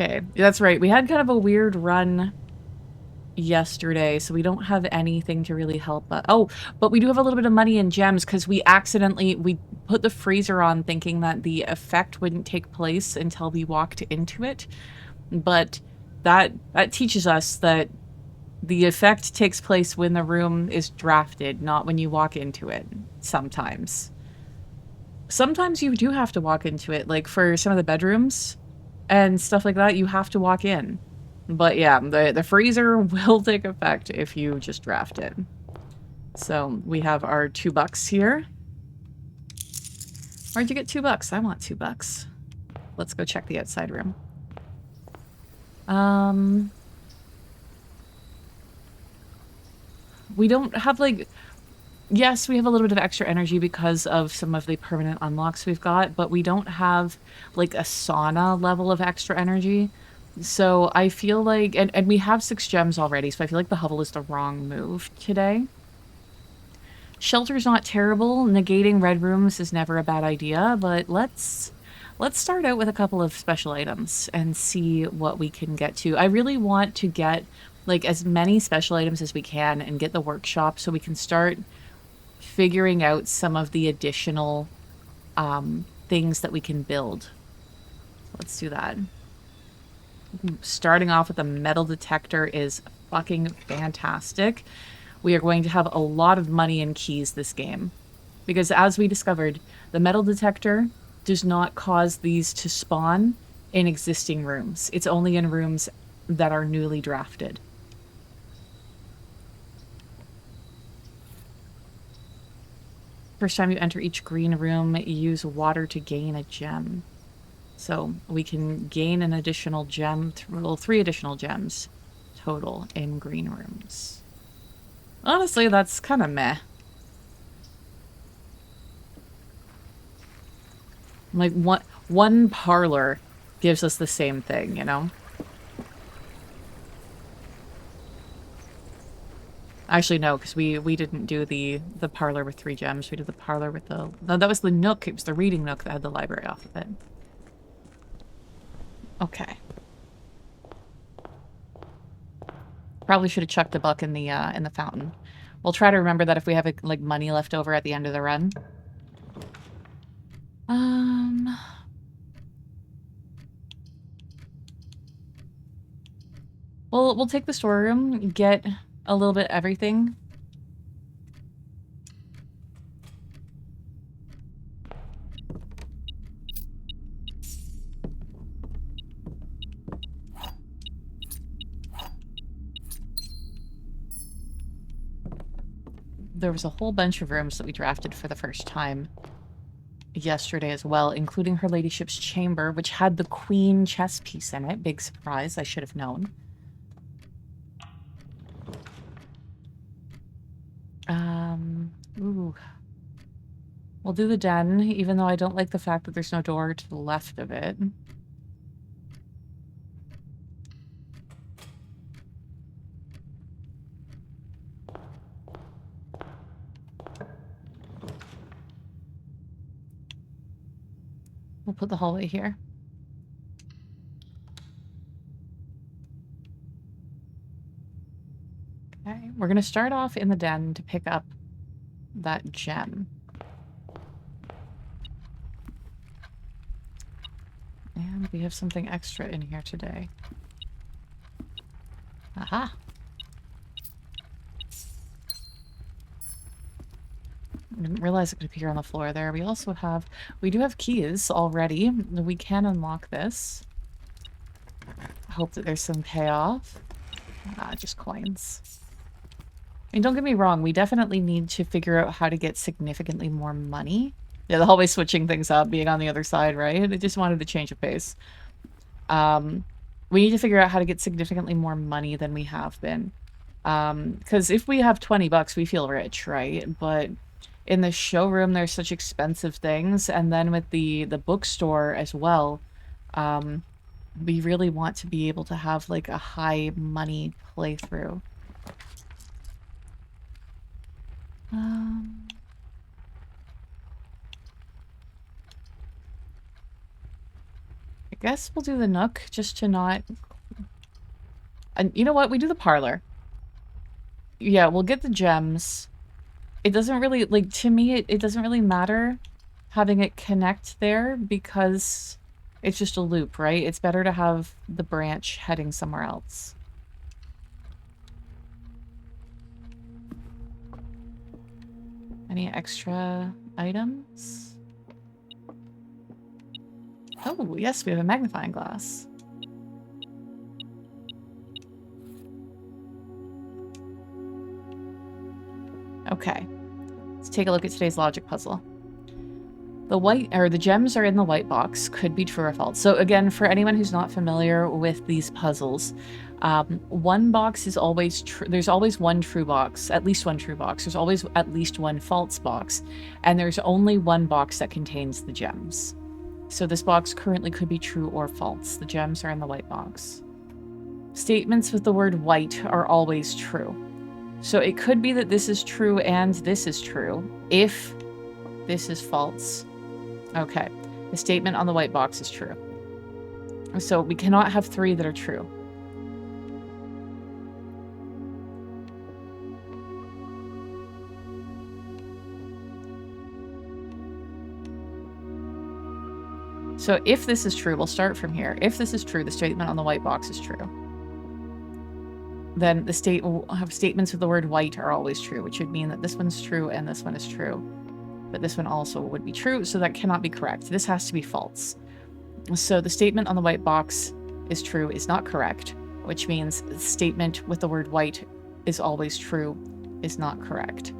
Okay, that's right. We had kind of a weird run yesterday, so we don't have anything to really help us. Oh, but we do have a little bit of money in gems because we put the freezer on thinking that the effect wouldn't take place until we walked into it. But that teaches us that the effect takes place when the room is drafted, not when you walk into it, sometimes. Sometimes you do have to walk into it, like for some of the bedrooms and stuff like that, you have to walk in. But yeah, the freezer will take effect if you just draft it. So we have our $2 here. Where'd you get $2? I want $2. Let's go check the outside room. We don't have like, yes, we have a little bit of extra energy because of some of the permanent unlocks we've got, but we don't have like a sauna level of extra energy. So I feel like, and we have 6 gems already, so I feel like the hovel is the wrong move today. Shelter's not terrible. Negating red rooms is never a bad idea, but let's start out with a couple of special items and see what we can get to. I really want to get like as many special items as we can and get the workshop so we can start figuring out some of the additional things that we can build. Let's do that. Starting off with a metal detector is fucking fantastic. We are going to have a lot of money and keys this game. Because as we discovered, the metal detector does not cause these to spawn in existing rooms. It's only in rooms that are newly drafted. First time you enter each green room, use water to gain a gem. So we can gain an additional gem, well, 3 additional gems total in green rooms. Honestly, that's kind of meh. Like one parlor gives us the same thing, you know? Actually, no, because we didn't do the parlor with 3 gems. We did the parlor with the... No, that was the nook. It was the reading nook that had the library off of it. Okay. Probably should have chucked a buck in the fountain. We'll try to remember that if we have like money left over at the end of the run. We'll take the storeroom, get a little bit everything. There was a whole bunch of rooms that we drafted for the first time yesterday as well, including her ladyship's chamber, which had the queen chess piece in it. Big surprise, I should have known. Ooh. We'll do the den, even though I don't like the fact that there's no door to the left of it. We'll put the hallway here. Okay, we're gonna start off in the den to pick up that gem. And we have something extra in here today. Aha! I didn't realize it could appear on the floor there. We do have keys already. We can unlock this. I hope that there's some payoff. Ah, just coins. I mean, don't get me wrong, we definitely need to figure out how to get significantly more money. Yeah, the hallway switching things up, being on the other side, right? I just wanted to change of pace. We need to figure out how to get significantly more money than we have been. Because if we have $20, we feel rich, right? But in the showroom, there's such expensive things, and then with the bookstore as well, we really want to be able to have like a high money playthrough. Guess we'll do the Nook just to not... And you know what? We do the parlor. Yeah, we'll get the gems. It doesn't really... Like, to me, it doesn't really matter having it connect there because it's just a loop, right? It's better to have the branch heading somewhere else. Any extra items? Oh, yes, we have a magnifying glass. Okay. Let's take a look at today's logic puzzle. The gems are in the white box. Could be true or false. So again, for anyone who's not familiar with these puzzles, one box is always true. There's always one true box, at least one true box. There's always at least one false box, and there's only one box that contains the gems. So this box currently could be true or false. The gems are in the white box. Statements with the word white are always true. So it could be that this is true and this is true if this is false. Okay, the statement on the white box is true. So we cannot have three that are true. So if this is true, we'll start from here. If this is true, the statement on the white box is true. Then the state will have statements with the word white are always true, which would mean that this one's true and this one is true. But this one also would be true, so that cannot be correct. This has to be false. So the statement on the white box is true is not correct, which means the statement with the word white is always true is not correct.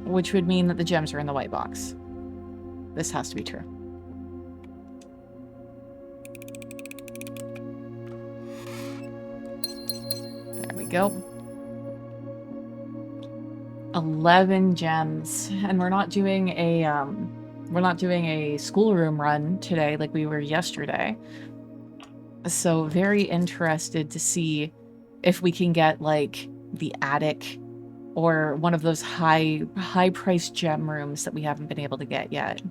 Which would mean that the gems are in the white box. This has to be true. There we go. 11 gems, and we're not doing a schoolroom run today like we were yesterday. So very interested to see if we can get like the attic or one of those high priced gem rooms that we haven't been able to get yet.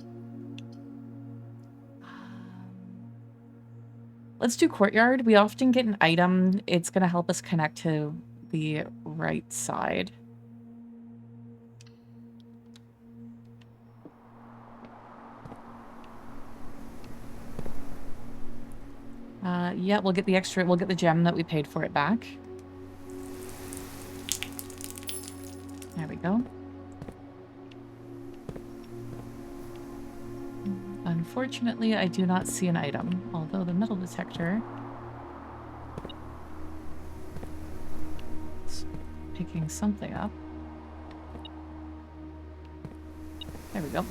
Let's do courtyard. We often get an item. It's going to help us connect to the right side. Yeah, we'll get the gem that we paid for it back. There we go. Unfortunately, I do not see an item, although the metal detector is picking something up. There we go.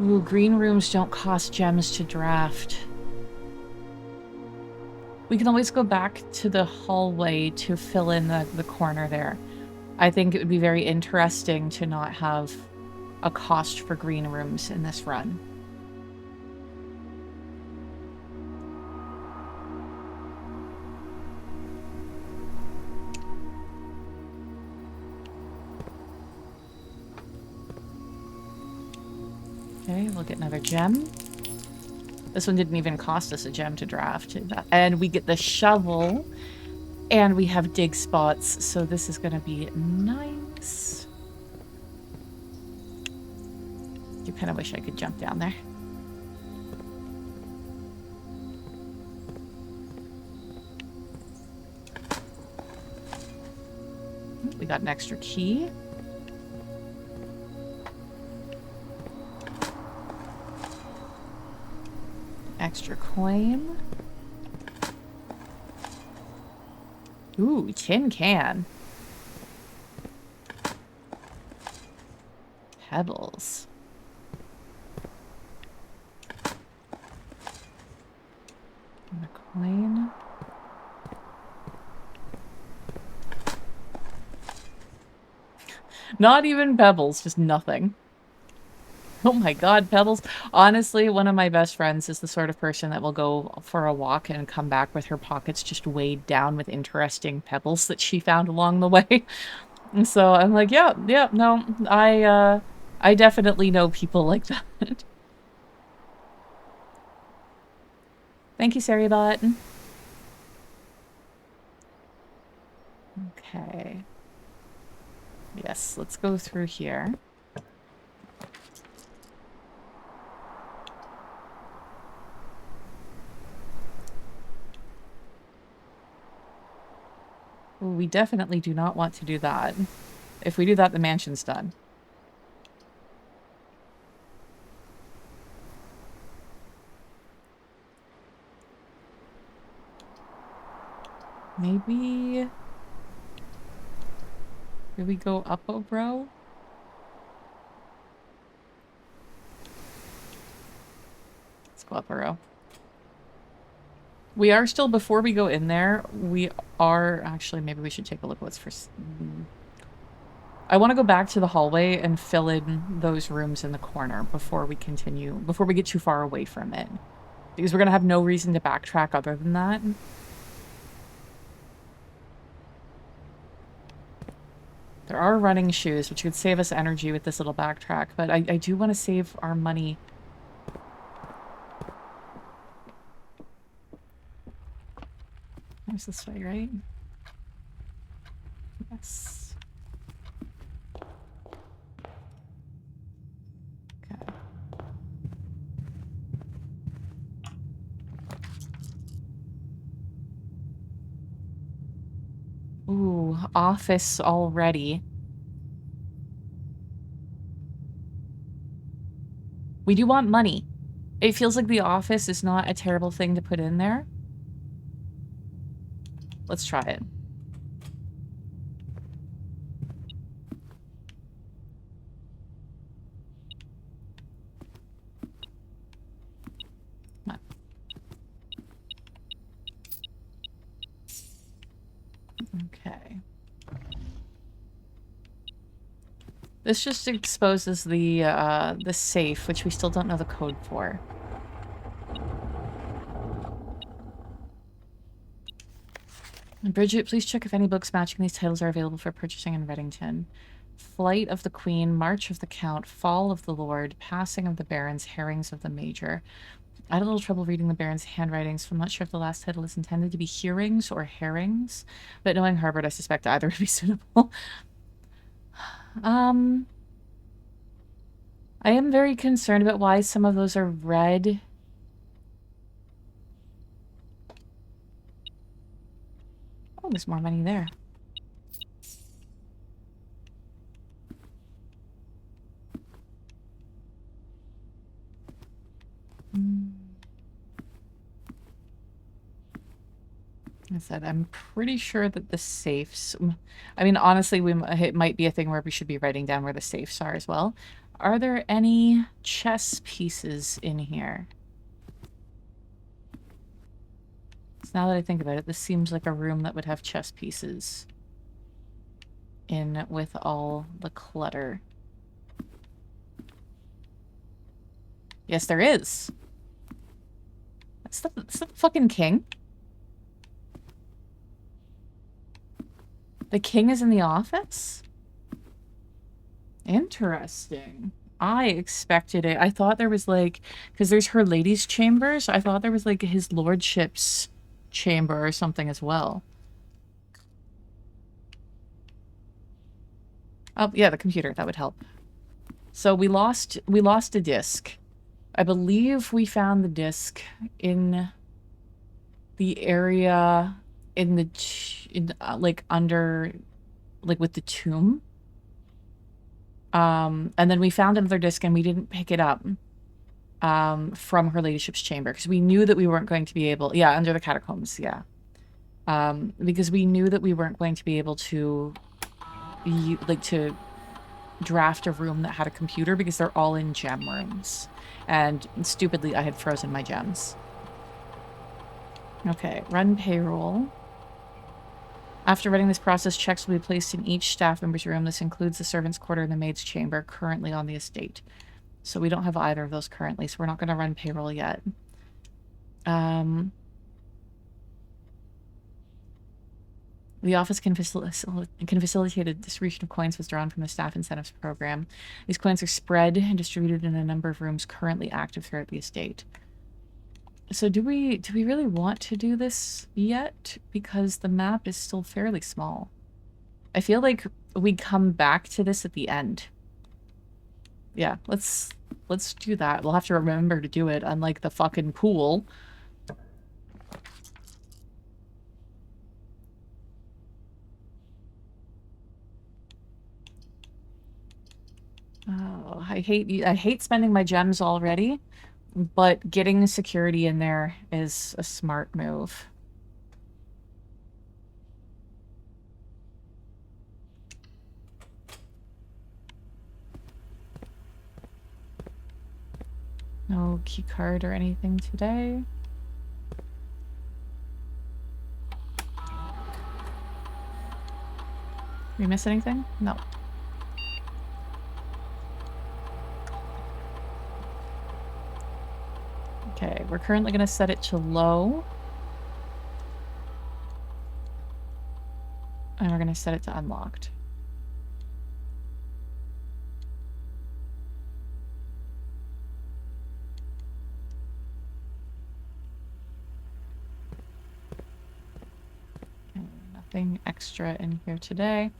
Ooh, green rooms don't cost gems to draft. We can always go back to the hallway to fill in the corner there. I think it would be very interesting to not have a cost for green rooms in this run. Okay, we'll get another gem. This one didn't even cost us a gem to draft. And we get the shovel. And we have dig spots. So this is going to be nice. I kind of wish I could jump down there. We got an extra key. Extra coin. Ooh, tin can. Pebbles. And a coin. Not even pebbles, just nothing. Oh my God, Pebbles. Honestly, one of my best friends is the sort of person that will go for a walk and come back with her pockets just weighed down with interesting pebbles that she found along the way. And so I'm like, yeah, no, I definitely know people like that. Thank you, Saribot. Okay. Yes, let's go through here. Ooh, we definitely do not want to do that. If we do that, the mansion's done. Maybe... Do we go up a row? Let's go up a row. We are still, before we go in there, we are... Actually, maybe we should take a look at what's for... I want to go back to the hallway and fill in those rooms in the corner before we continue, before we get too far away from it. Because we're going to have no reason to backtrack other than that. There are running shoes, which could save us energy with this little backtrack, but I do want to save our money. There's this way, right? Yes. Okay. Ooh, office already. We do want money. It feels like the office is not a terrible thing to put in there. Let's try it. Come on. Okay. This just exposes the safe, which we still don't know the code for. Bridget, please check if any books matching these titles are available for purchasing in Reddington. Flight of the Queen, March of the Count, Fall of the Lord, Passing of the Barons, Herrings of the Major. I had a little trouble reading the Baron's handwritings, so I'm not sure if the last title is intended to be hearings or herrings, but knowing Harvard, I suspect either would be suitable. I am very concerned about why some of those are red. Oh, there's more money there. I said, I'm pretty sure that the safes... I mean, honestly, it might be a thing where we should be writing down where the safes are as well. Are there any chess pieces in here? So now that I think about it, this seems like a room that would have chess pieces in with all the clutter. Yes, there is. That's the fucking king. The king is in the office? Interesting. I expected it. I thought there was like... Because there's her ladies' chambers. I thought there was like his lordship's chamber or something as well. Oh, yeah, the computer. That would help. So we lost a disc. I believe we found the disc in the area in the like under like with the tomb. And then we found another disc and we didn't pick it up from her ladyship's chamber because we knew that we weren't going to be able, yeah, under the catacombs, yeah. Because we knew that we weren't going to be able to to draft a room that had a computer because they're all in gem rooms. And stupidly, I had frozen my gems. Okay, run payroll. After running this process, checks will be placed in each staff member's room. This includes the servant's quarter and the maid's chamber currently on the estate. So we don't have either of those currently, so we're not going to run payroll yet. The office can facilitate a distribution of coins withdrawn from the staff incentives program. These coins are spread and distributed in a number of rooms currently active throughout the estate. So do we really want to do this yet? Because the map is still fairly small. I feel like we come back to this at the end. Yeah, let's do that. We'll have to remember to do it, unlike the fucking pool. Oh, I hate spending my gems already, but getting security in there is a smart move. No key card or anything today. We miss anything? No. Okay, we're currently going to set it to low. And we're going to set it to unlocked. Okay, nothing extra in here today.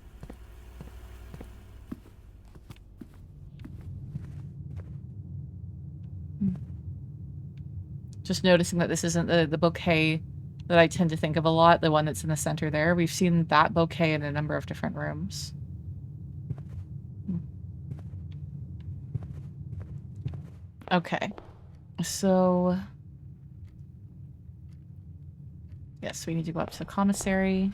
Just noticing that this isn't the bouquet that I tend to think of a lot, the one that's in the center there. We've seen that bouquet in a number of different rooms. Okay. So... yes, we need to go up to the commissary.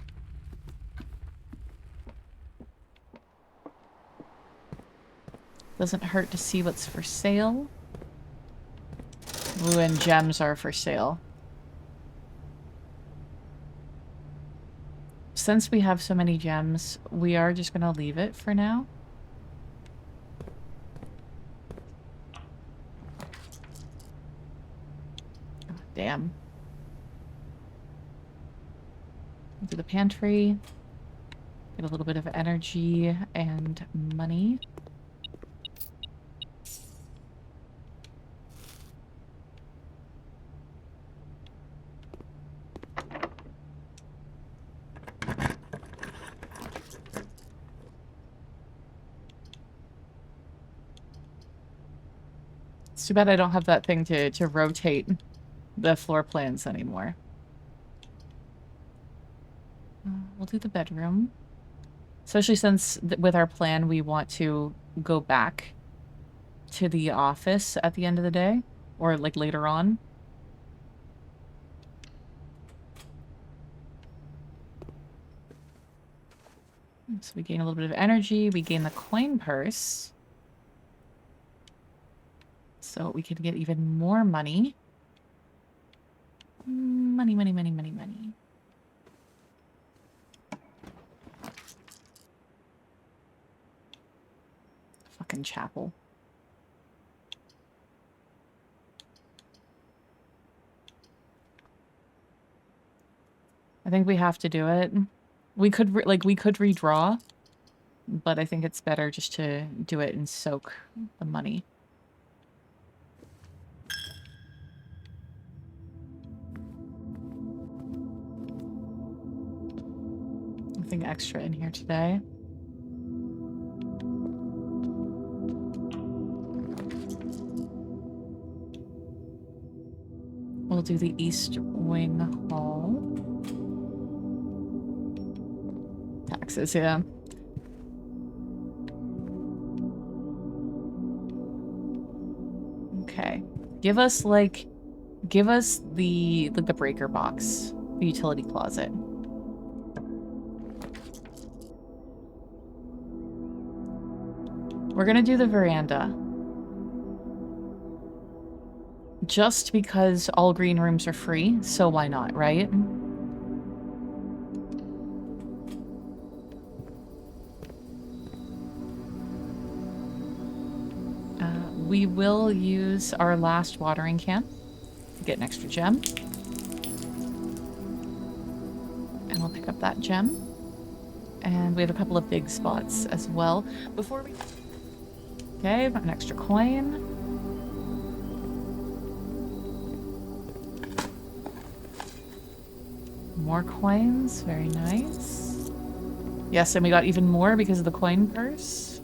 Doesn't hurt to see what's for sale. Ooh, and gems are for sale. Since we have so many gems, we are just gonna leave it for now. Oh, damn. Do the pantry. Get a little bit of energy and money. It's too bad I don't have that thing to rotate the floor plans anymore. We'll do the bedroom. Especially since with our plan we want to go back to the office at the end of the day. Or like later on. So we gain a little bit of energy. We gain the coin purse. So we can get even more money. Money, money, money, money, money. Fucking chapel. I think we have to do it. We could redraw, but I think it's better just to do it and soak the money. Nothing extra in here today. We'll do the East Wing Hall. Taxes, yeah. Okay. Give us the breaker box, the utility closet. We're gonna do the veranda. Just because all green rooms are free, so why not, right? we will use our last watering can to get an extra gem. And we'll pick up that gem. And we have a couple of big spots as well. Before we... Okay, an extra coin. More coins, very nice. Yes, and we got even more because of the coin purse.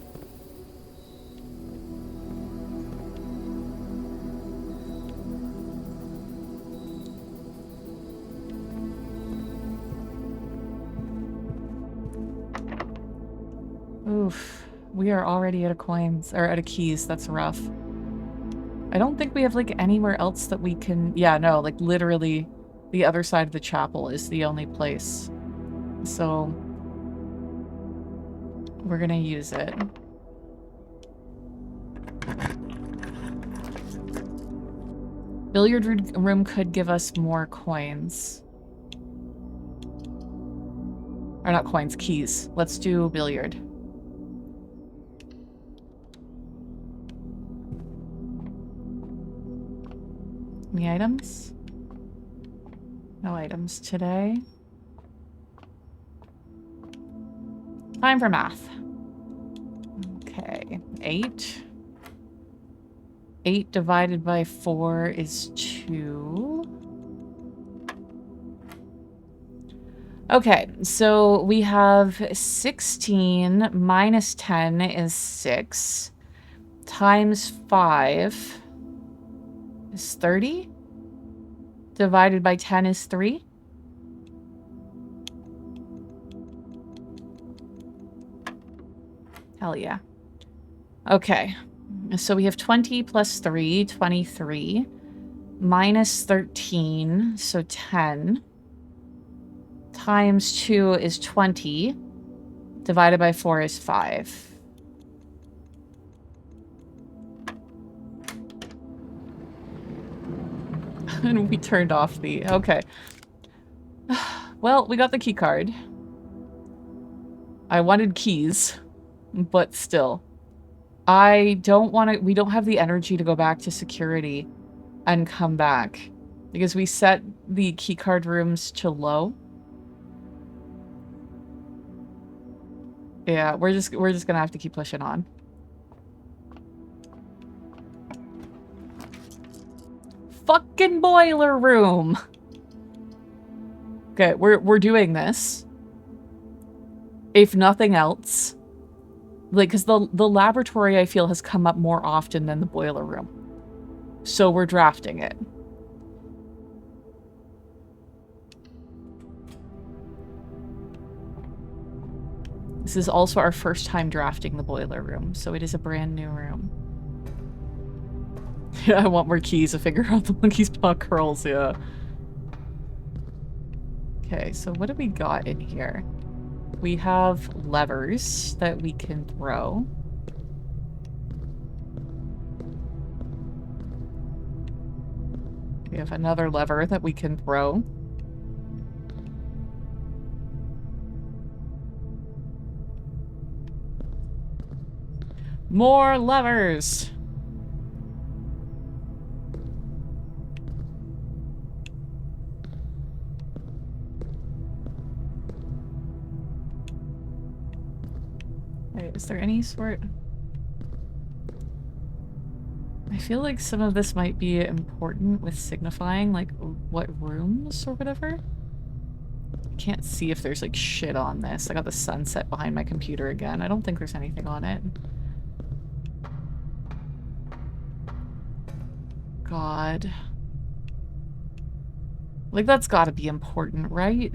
Oof, we are already out of coins, or out of keys, that's rough. I don't think we have, like, anywhere else that we can... Yeah, no, like, literally... The other side of the chapel is the only place. So we're gonna use it. Billiard room could give us more coins. Or not coins, keys. Let's do billiard. Any items? No items today. Time for math. Okay, 8. 8 divided by 4 is 2. Okay, so we have 16 minus 10 is 6. Times 5 is 30. Divided by 10 is 3. Hell yeah. Okay. So we have 20 plus 3, 23. Minus 13, so 10. Times 2 is 20. Divided by 4 is 5. And we turned off the... Okay. Well, we got the key card. I wanted keys, but still. I don't want to... We don't have the energy to go back to security and come back. Because we set the key card rooms to low. Yeah, we're just gonna have to keep pushing on. Fucking boiler room. Okay, we're doing this. If nothing else. Like, because the laboratory, I feel, has come up more often than the boiler room. So we're drafting it. This is also our first time drafting the boiler room, so it is a brand new room. Yeah, I want more keys to figure out the monkey's paw curls, yeah. Okay, so what do we got in here? We have levers that we can throw. We have another lever that we can throw. More levers! Wait, is there any sort... I feel like some of this might be important with signifying, like, what rooms or whatever. I can't see if there's, like, shit on this. I got the sunset behind my computer again. I don't think there's anything on it. God. Like, that's gotta be important, right?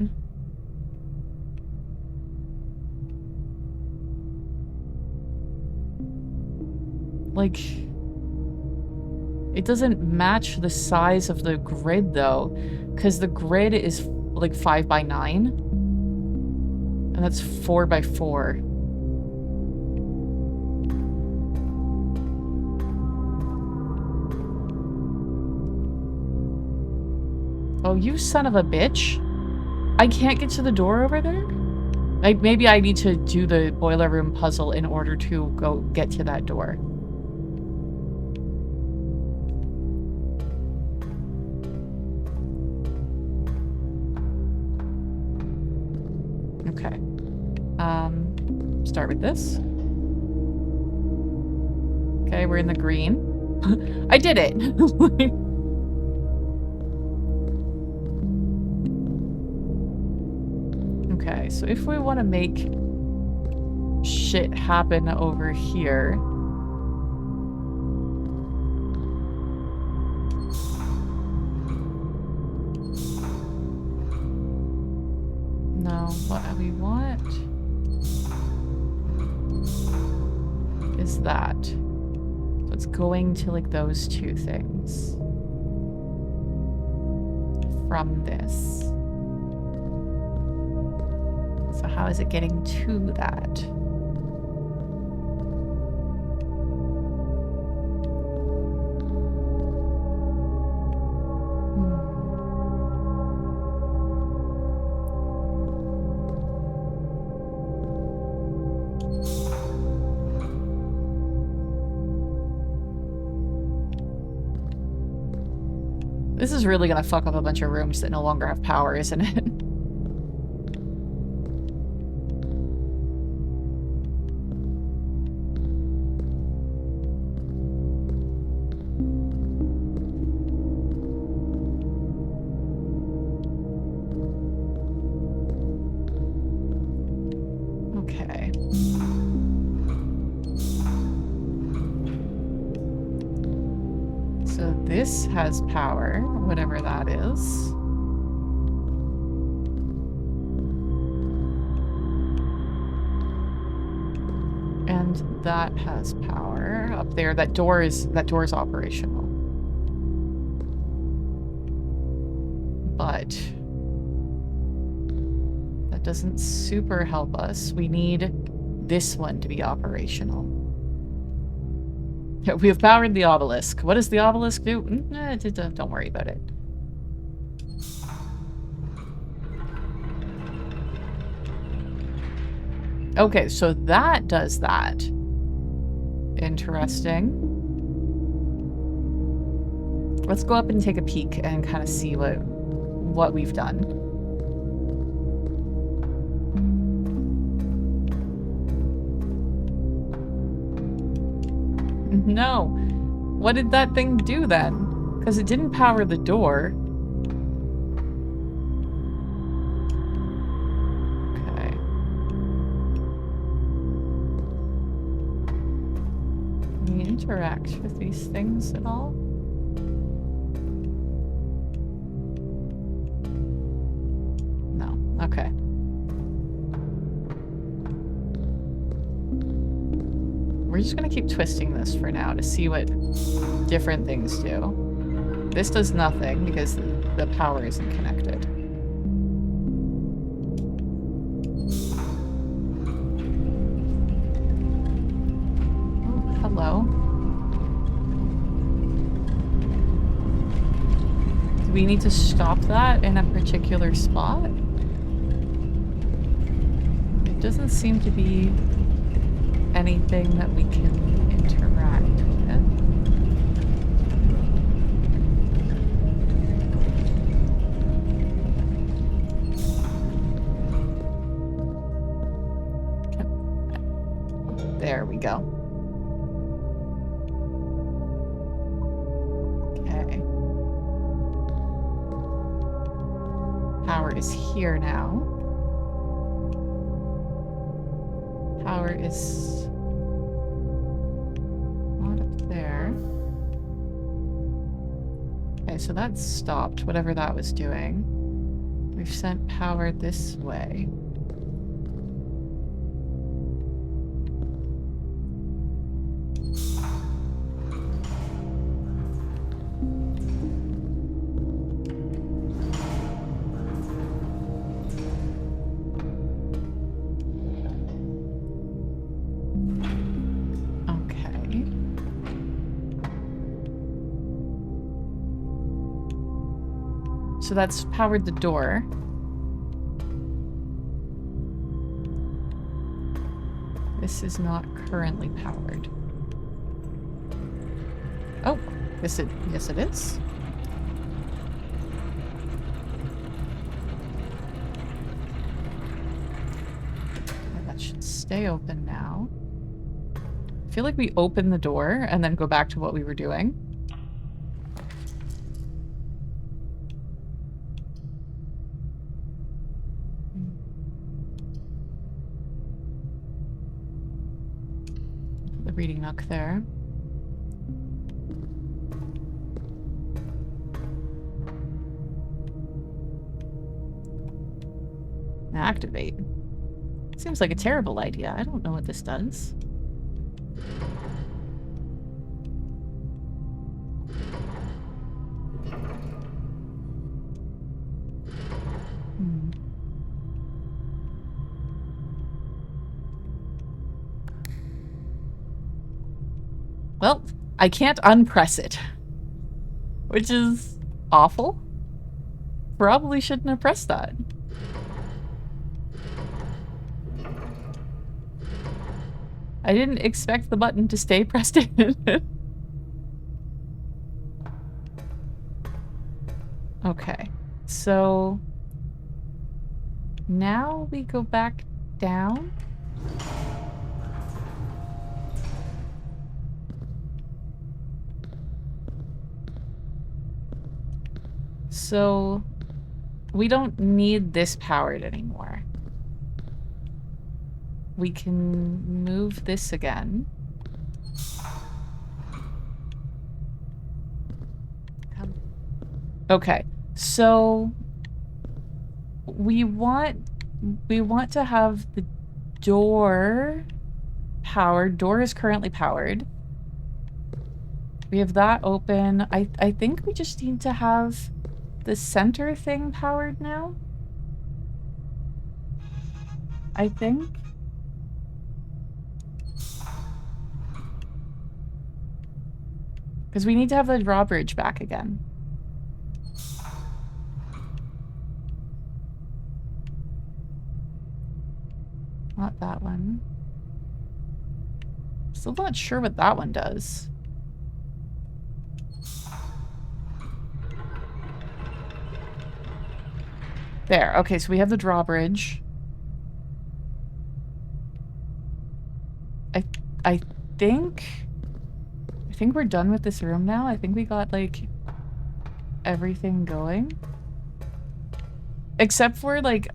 Like... It doesn't match the size of the grid, though. Because the grid is, like, 5 by 9. And that's 4 by 4. Oh, you son of a bitch. I can't get to the door over there? Maybe I need to do the boiler room puzzle in order to go get to that door. start with this. Okay, we're in the green. I did it! Okay, so if we want to make shit happen over here... No, what we want is that. So it's going to like those two things from this. So how is it getting to that? This is really gonna fuck up a bunch of rooms that no longer have power, isn't it? Okay. So this has power, whatever that is. And that has power up there. That door is operational. But that doesn't super help us. We need this one to be operational. We have powered the obelisk. What does the obelisk do? Don't worry about it. Okay, so that does that. Interesting. Let's go up and take a peek and kind of see what we've done. No. What did that thing do then? Because it didn't power the door. Okay. Can we interact with these things at all? No. Okay. We're just gonna keep twisting this for now to see what different things do. This does nothing because the power isn't connected. Oh, hello. Do we need to stop that in a particular spot? It doesn't seem to be anything that we can interact with. Okay. There we go. Okay. Power is here now. Power is not up there. Okay, so that's stopped, whatever that was doing. We've sent power this way. So that's powered the door. This is not currently powered. Oh, yes it is. And that should stay open now. I feel like we open the door and then go back to what we were doing. The reading nook there. Activate. Seems like a terrible idea. I don't know what this does. Well, I can't unpress it. Which is awful. Probably shouldn't have pressed that. I didn't expect the button to stay pressed in. Okay, so now we go back down. So we don't need this powered anymore. We can move this again. Okay, so we want to have the door powered. Door is currently powered. We have that open. I think we just need to have the center thing powered now. I think. Because we need to have the drawbridge back again. Not that one. Still not sure what that one does. There. Okay, so we have the drawbridge. I think we're done with this room now. I think we got, like, everything going. Except for, like,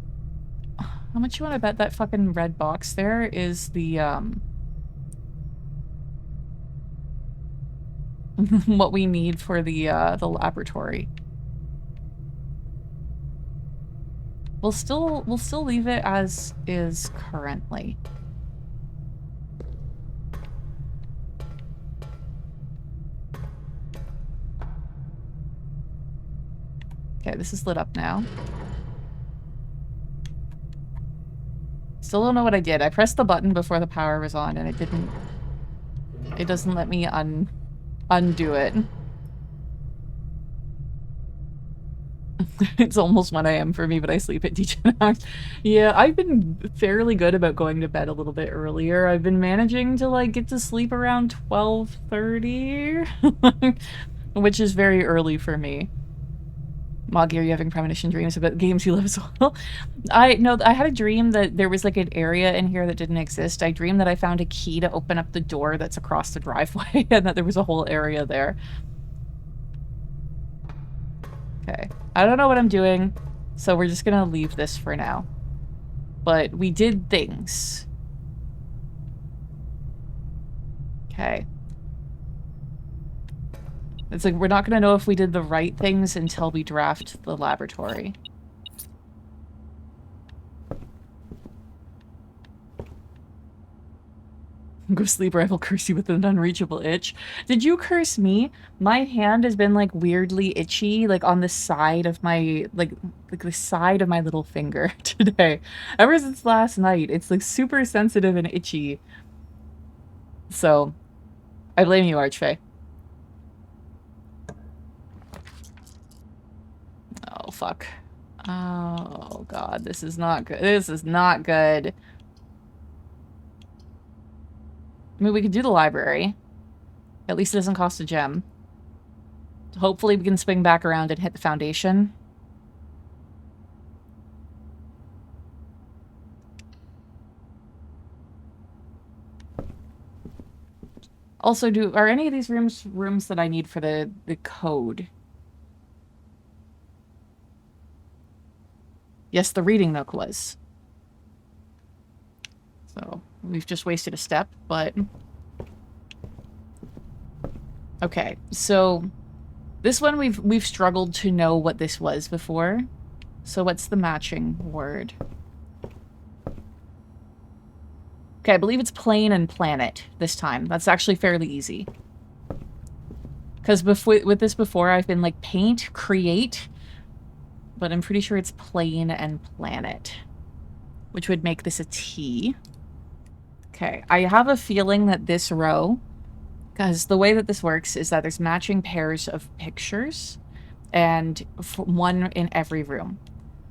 how much you want to bet that fucking red box there is the, what we need for the laboratory. We'll still leave it as is currently. Okay, this is lit up now. Still don't know what I did. I pressed the button before the power was on and it doesn't let me undo it. It's almost 1 AM for me, but I sleep at DJ hours. Yeah, I've been fairly good about going to bed a little bit earlier. I've been managing to, like, get to sleep around 12:30, which is very early for me. Moggy, are you having premonition dreams about games you love as well? I had a dream that there was, like, an area in here that didn't exist. I dreamed that I found a key to open up the door that's across the driveway and that there was a whole area there. Okay. I don't know what I'm doing, so we're just gonna leave this for now. But we did things. Okay. It's like we're not gonna know if we did the right things until we draft the laboratory. Go sleep or I will curse you with an unreachable itch. Did you curse me? My hand has been, like, weirdly itchy, like, on the side of my, like the side of my little finger today. Ever since last night, it's, like, super sensitive and itchy. So, I blame you, Archfey. Oh, fuck. Oh, God, this is not good. This is not good. I mean, we could do the library. At least it doesn't cost a gem. Hopefully we can swing back around and hit the foundation. Also, are any of these rooms that I need for the code? Yes, the reading nook was. So, we've just wasted a step, but... Okay, so... This one we've struggled to know what this was before. So what's the matching word? Okay, I believe it's plane and planet this time. That's actually fairly easy. Because with this before, I've been like paint, create, but I'm pretty sure it's plane and planet, which would make this a T. Okay, I have a feeling that this row, because the way that this works is that there's matching pairs of pictures and one in every room.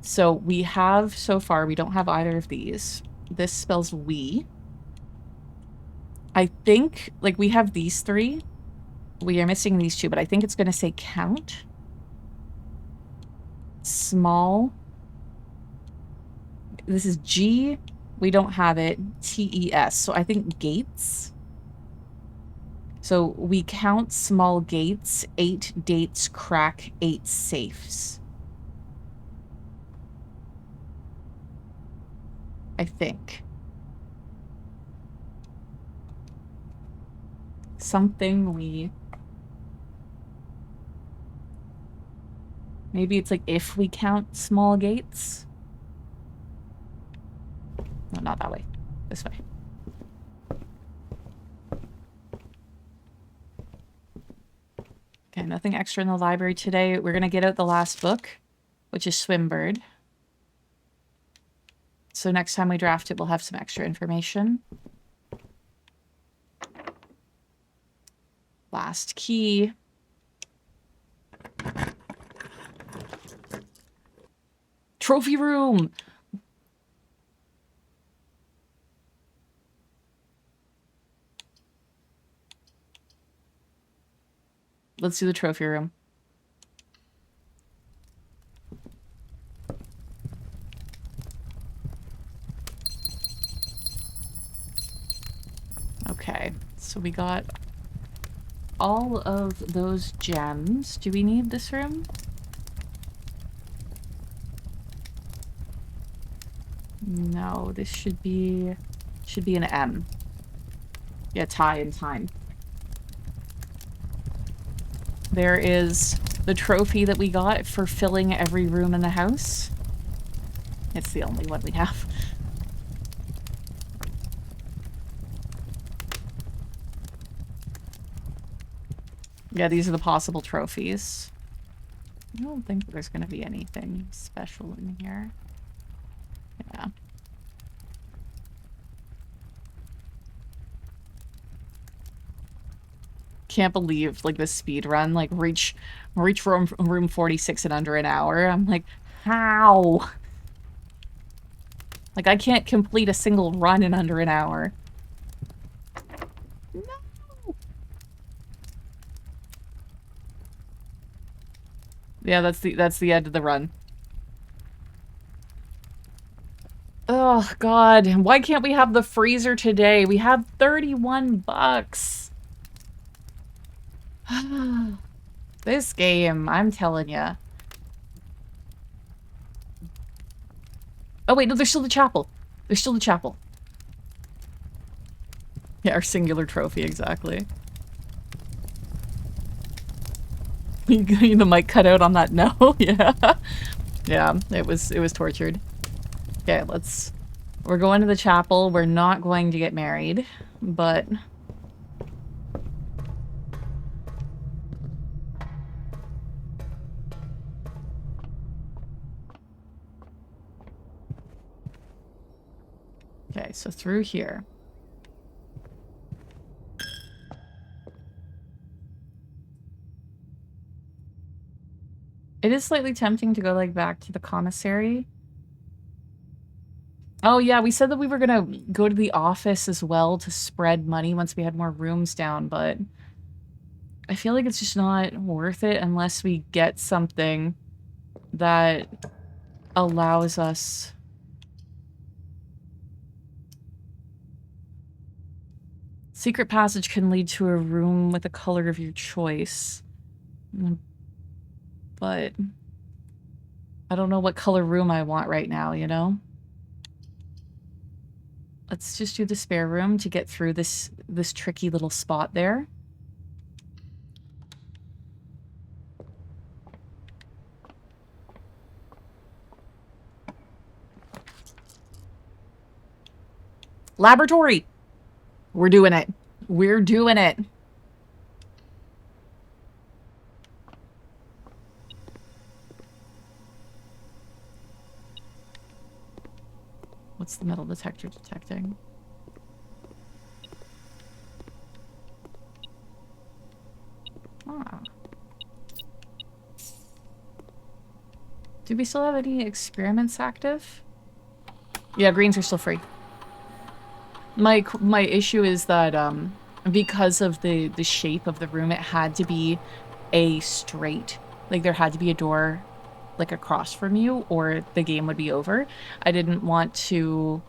So we have, so far, we don't have either of these. This spells we. I think, like, we have these three. We are missing these two, but I think it's going to say count. Small. This is G. We don't have it. T-E-S. So I think gates. So we count small gates, 8 dates, crack 8 safes. I think. Something we... Maybe it's like if we count small gates. No, not that way. This way. Okay, nothing extra in the library today. We're going to get out the last book, which is Swimbird. So next time we draft it, we'll have some extra information. Last key. Trophy room! Let's do the trophy room. Okay, so we got all of those gems. Do we need this room? No, this should be an M. Yeah, tie and time. There is the trophy that we got for filling every room in the house. It's the only one we have. Yeah, these are the possible trophies. I don't think there's going to be anything special in here. Yeah. Can't believe, like, the speed run, like, reach room 46 in under an hour. I'm like, how? Like, I can't complete a single run in under an hour. No! Yeah, that's the end of the run. Oh, God. Why can't we have the freezer today? We have 31 bucks. This game, I'm telling ya. Oh, wait, no, there's still the chapel. There's still the chapel. Yeah, our singular trophy, exactly. The mic cut out on that no, yeah. Yeah, it was tortured. Okay, we're going to the chapel. We're not going to get married, but... Okay, so through here. It is slightly tempting to go, like, back to the commissary. Oh, yeah, we said that we were gonna go to the office as well to spread money once we had more rooms down, but I feel like it's just not worth it unless we get something that allows us... Secret passage can lead to a room with a color of your choice. But I don't know what color room I want right now, you know? Let's just do the spare room to get through this tricky little spot there. Laboratory! We're doing it. We're doing it. What's the metal detector detecting? Ah. Do we still have any experiments active? Yeah, greens are still free. My issue is that because of the shape of the room, it had to be a straight, like there had to be a door like across from you or the game would be over. I didn't want to,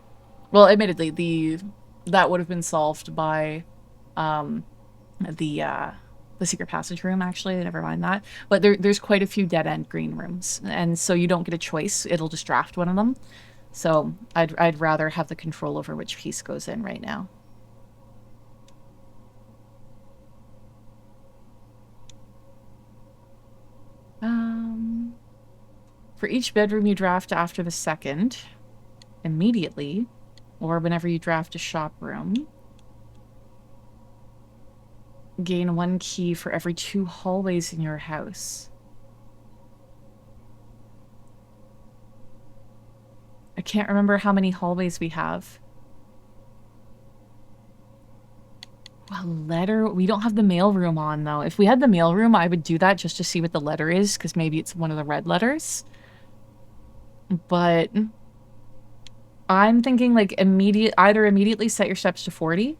well, admittedly that would have been solved by the secret passage room, actually. Never mind that. But there's quite a few dead end green rooms, and so you don't get a choice. It'll just draft one of them. So I'd rather have the control over which piece goes in right now. For each bedroom you draft after the second, immediately, or whenever you draft a shop room, gain 1 key for every 2 hallways in your house. I can't remember how many hallways we have. A letter? We don't have the mailroom on, though. If we had the mailroom, I would do that just to see what the letter is, because maybe it's one of the red letters. But I'm thinking, like, either immediately set your steps to 40,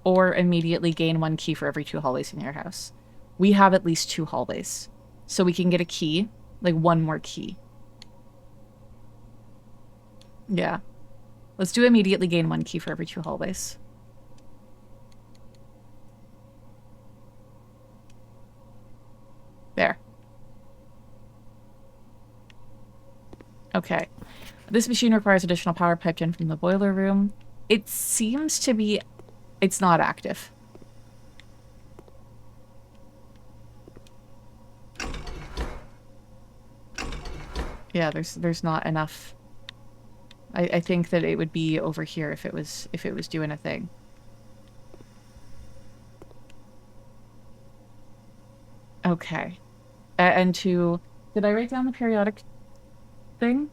or immediately gain 1 key for every 2 hallways in your house. We have at least 2 hallways, so we can get a key, like 1 more key. Yeah. Let's do immediately gain 1 key for every 2 hallways. There. Okay. This machine requires additional power piped in from the boiler room. It seems to be... It's not active. Yeah, there's not enough. I think that it would be over here if it was doing a thing. Okay. And did I write down the periodic thing?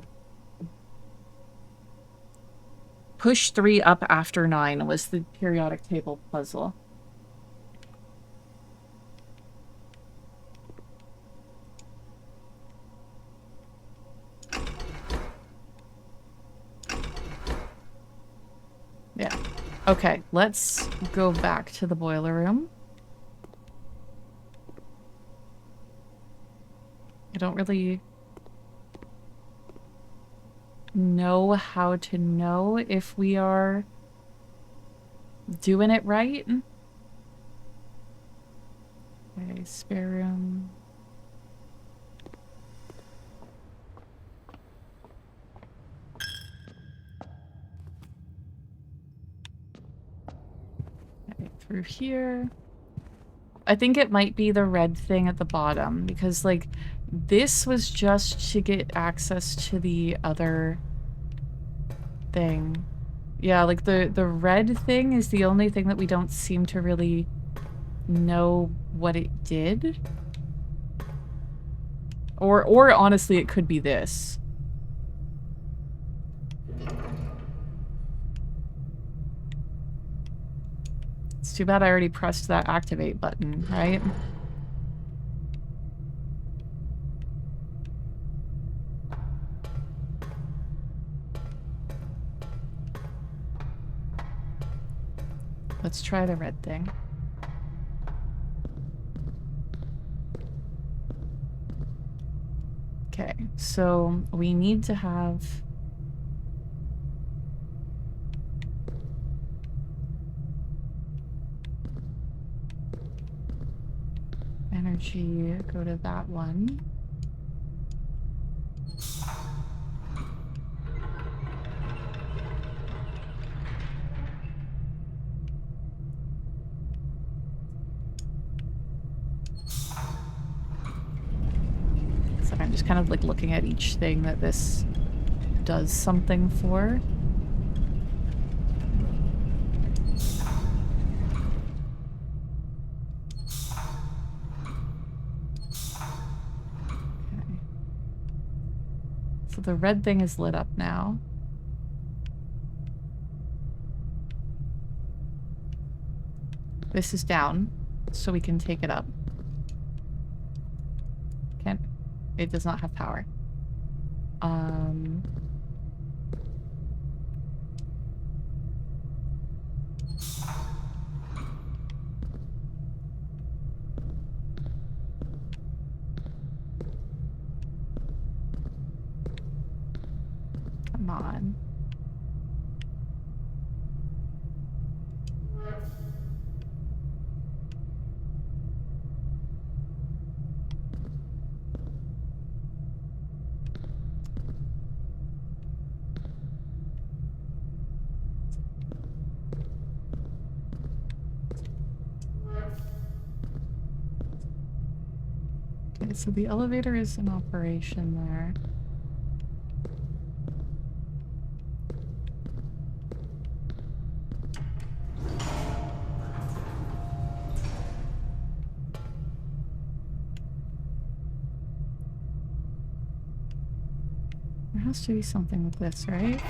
Push 3 up after 9 was the periodic table puzzle. Yeah. Okay, let's go back to the boiler room. I don't really know how to know if we are doing it right. Okay, spare room. Okay, through here. I think it might be the red thing at the bottom, because, like, this was just to get access to the other thing. Yeah, like, the red thing is the only thing that we don't seem to really know what it did. Or honestly, it could be this. It's too bad I already pressed that activate button, right? Let's try the red thing. Okay, so we need to have... energy go to that one. So I'm just kind of like looking at each thing that this does something for. So the red thing is lit up now. This is down, so we can take it up. Can't. It does not have power. Come on. Okay, so the elevator is in operation there. There has to be something with this, right?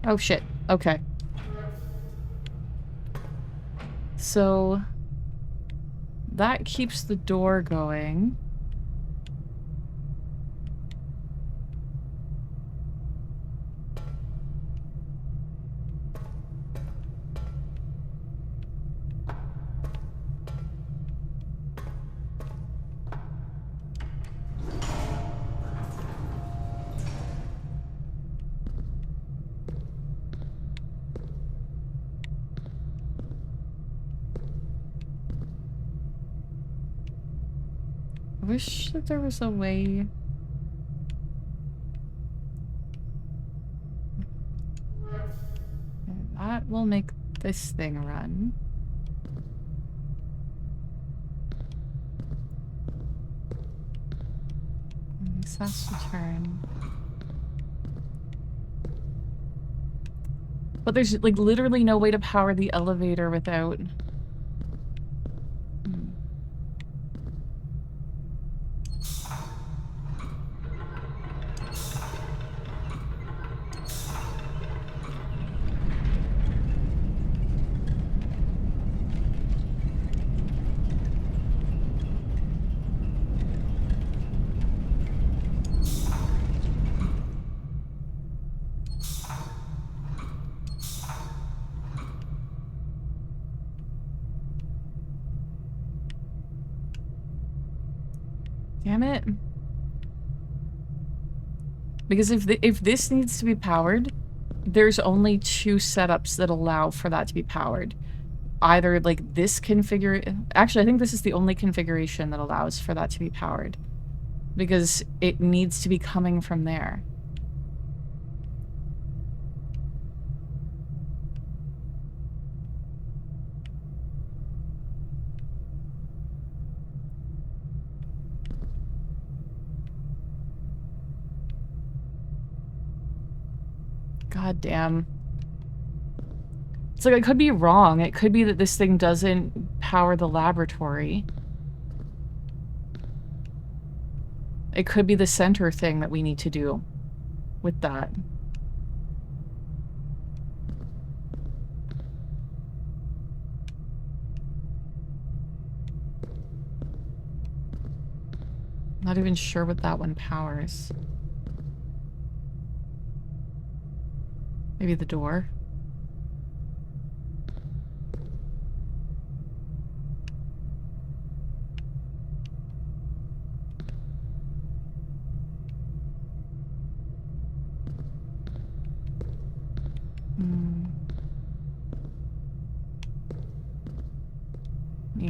Oh shit. Okay. So that keeps the door going. I wish that there was a way. That will make this thing run. This has to turn. But there's like literally no way to power the elevator without... Damn it. Because if this needs to be powered, there's only two setups that allow for that to be powered. Either like this actually I think this is the only configuration that allows for that to be powered. Because it needs to be coming from there. God damn. It's like I could be wrong. It could be that this thing doesn't power the laboratory. It could be the center thing that we need to do with that. Not even sure what that one powers. Maybe the door?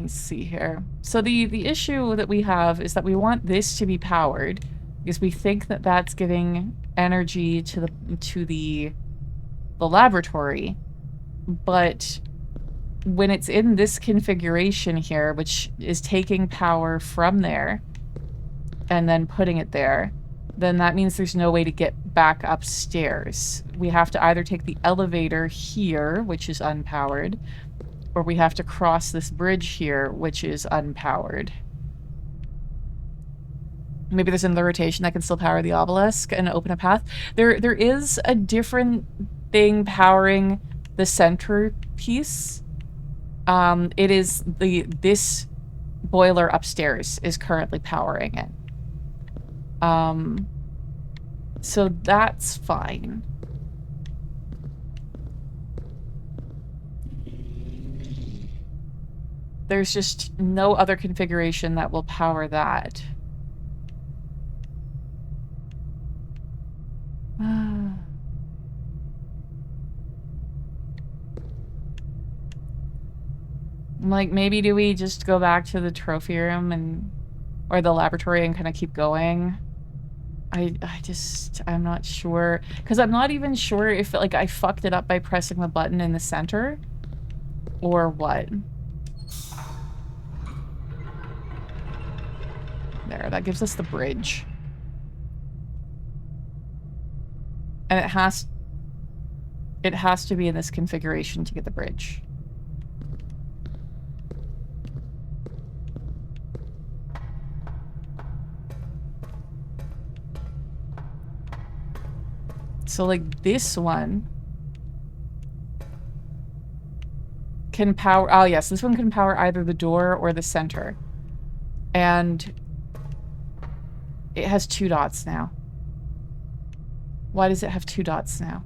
me see here. So the issue that we have is that we want this to be powered because we think that that's giving energy to the laboratory. But when it's in this configuration here, which is taking power from there and then putting it there, then that means there's no way to get back upstairs. We have to either take the elevator here, which is unpowered, or we have to cross this bridge here, which is unpowered. Maybe there's another rotation that can still power the obelisk and open a path. There is a different thing powering the center piece. It is this boiler upstairs is currently powering it. So that's fine. There's just no other configuration that will power that. Like, maybe do we just go back to the trophy room or the laboratory and kind of keep going? I'm not sure. Because I'm not even sure if, like, I fucked it up by pressing the button in the center or what. There, that gives us the bridge. And it has to be in this configuration to get the bridge. So, like, this one can power... Oh, yes, this one can power either the door or the center. And it has 2 dots now. Why does it have 2 dots now?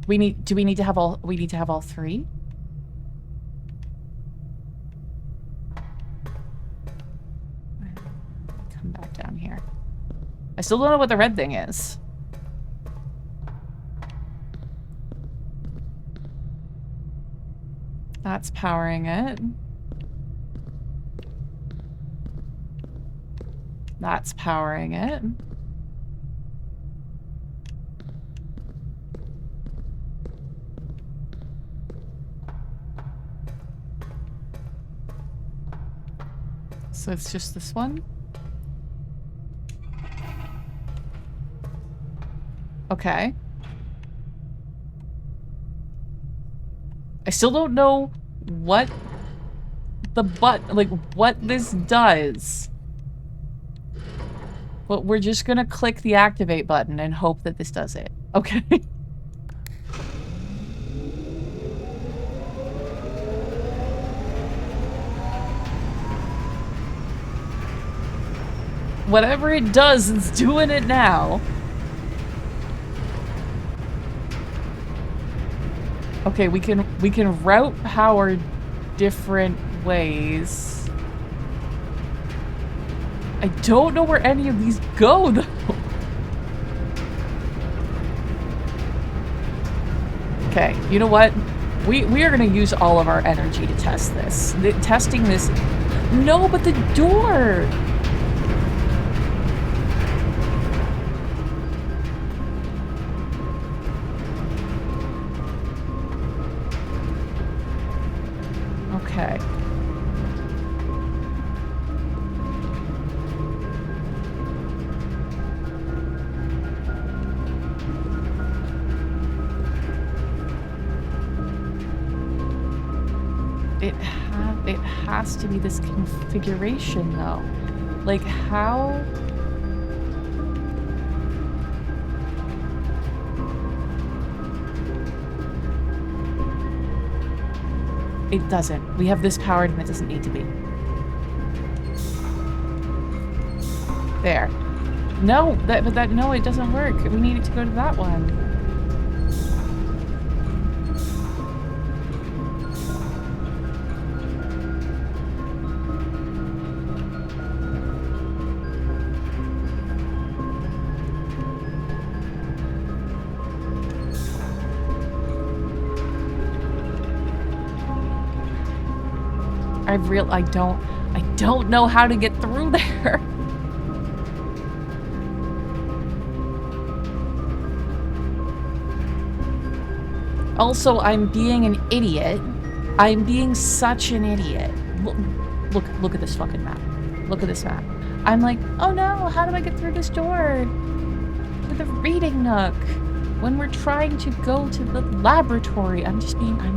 Do we need to have all... We need to have all 3? Come back down here. I still don't know what the red thing is. That's powering it. That's powering it. So it's just this one? Okay. I still don't know what what this does. But we're just gonna click the activate button and hope that this does it. Okay. Whatever it does, it's doing it now. Okay, we can route power different ways. I don't know where any of these go, though. Okay, you know what? We are gonna use all of our energy to test this. Testing this... No, but the door! Okay. It has to be this configuration, though. Like, how... It doesn't. We have this powered and it doesn't need to be. There. No, no, it doesn't work. We need it to go to that one. I don't know how to get through there. Also, I'm being an idiot. I'm being such an idiot. Look at this fucking map. Look at this map. I'm like, oh no, how do I get through this door? With a reading nook. When we're trying to go to the laboratory. I'm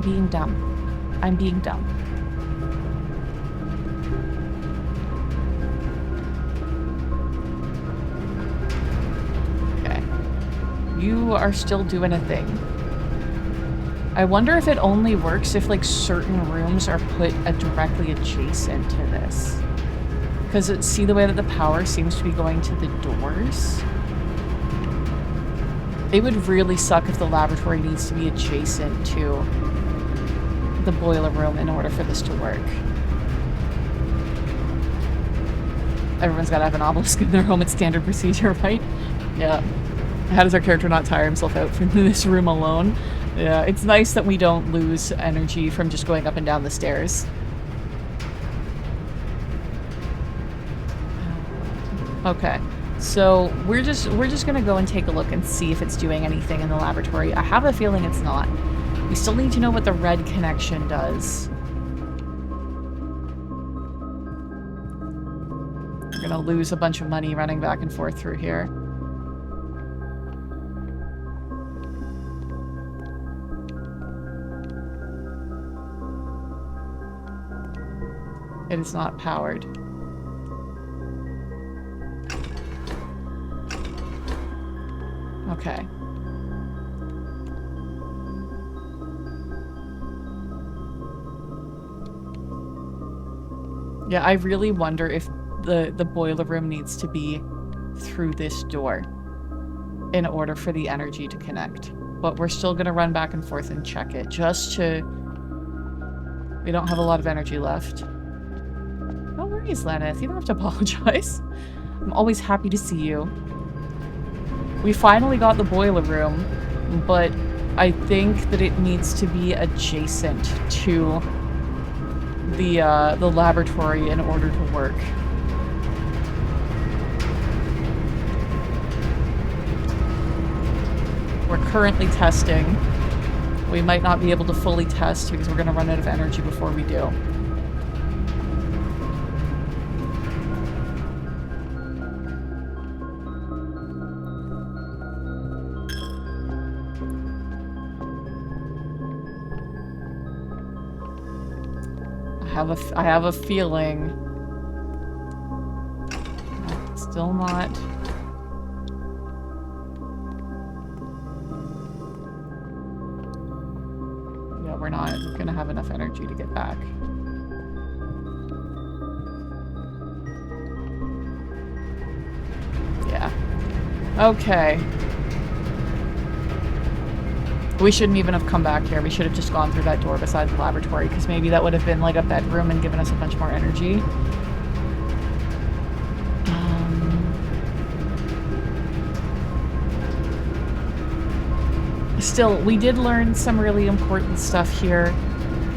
being dumb. I'm being dumb. Okay. You are still doing a thing. I wonder if it only works if, like, certain rooms are put directly adjacent to this. Because see the way that the power seems to be going to the doors? It would really suck if the laboratory needs to be adjacent to the boiler room in order for this to work. Everyone's got to have an obelisk in their home. It's standard procedure, right? Yeah. How does our character not tire himself out from this room alone? Yeah, it's nice that we don't lose energy from just going up and down the stairs. Okay, so we're just gonna go and take a look and see if it's doing anything in the laboratory. I have a feeling it's not. We still need to know what the red connection does. We're gonna lose a bunch of money running back and forth through here. It is not powered. Okay. Yeah, I really wonder if the boiler room needs to be through this door in order for the energy to connect. But we're still gonna run back and forth and check it just to... We don't have a lot of energy left. No worries, Lenith. You don't have to apologize. I'm always happy to see you. We finally got the boiler room, but I think that it needs to be adjacent to the laboratory in order to work. We're currently testing. We might not be able to fully test because we're going to run out of energy before we do. I have a feeling. Still not. Yeah, we're not gonna have enough energy to get back. Yeah. Okay. We shouldn't even have come back here. We should have just gone through that door beside the laboratory, because maybe that would have been like a bedroom and given us a bunch more energy. Still, we did learn some really important stuff here.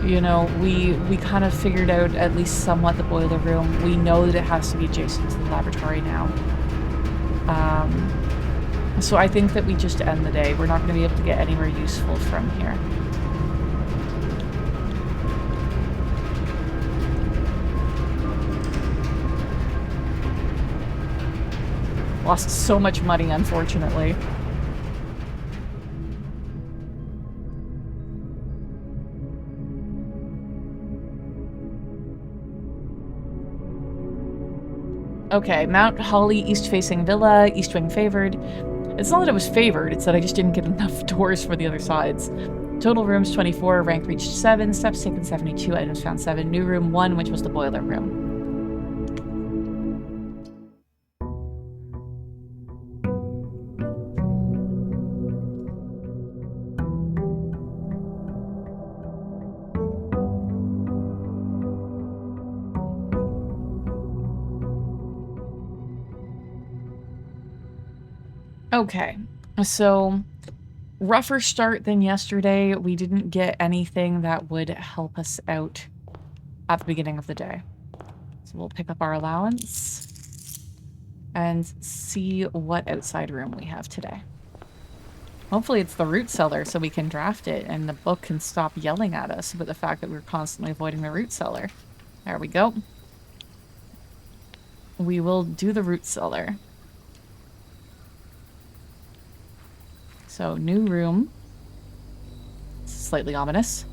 You know, we kind of figured out at least somewhat the boiler room. We know that it has to be adjacent to the laboratory now. So I think that we just end the day. We're not going to be able to get anywhere useful from here. Lost so much money, unfortunately. Okay, Mount Holly, east-facing villa, east wing favored. It's not that it was favored, it's that I just didn't get enough doors for the other sides. Total rooms 24, rank reached 7, steps taken 72, items found 7, new room 1, which was the boiler room. Okay, so rougher start than yesterday. We didn't get anything that would help us out at the beginning of the day. So we'll pick up our allowance and see what outside room we have today. Hopefully it's the root cellar so we can draft it and the book can stop yelling at us about the fact that we're constantly avoiding the root cellar. There we go. We will do the root cellar. So, new room. Slightly ominous.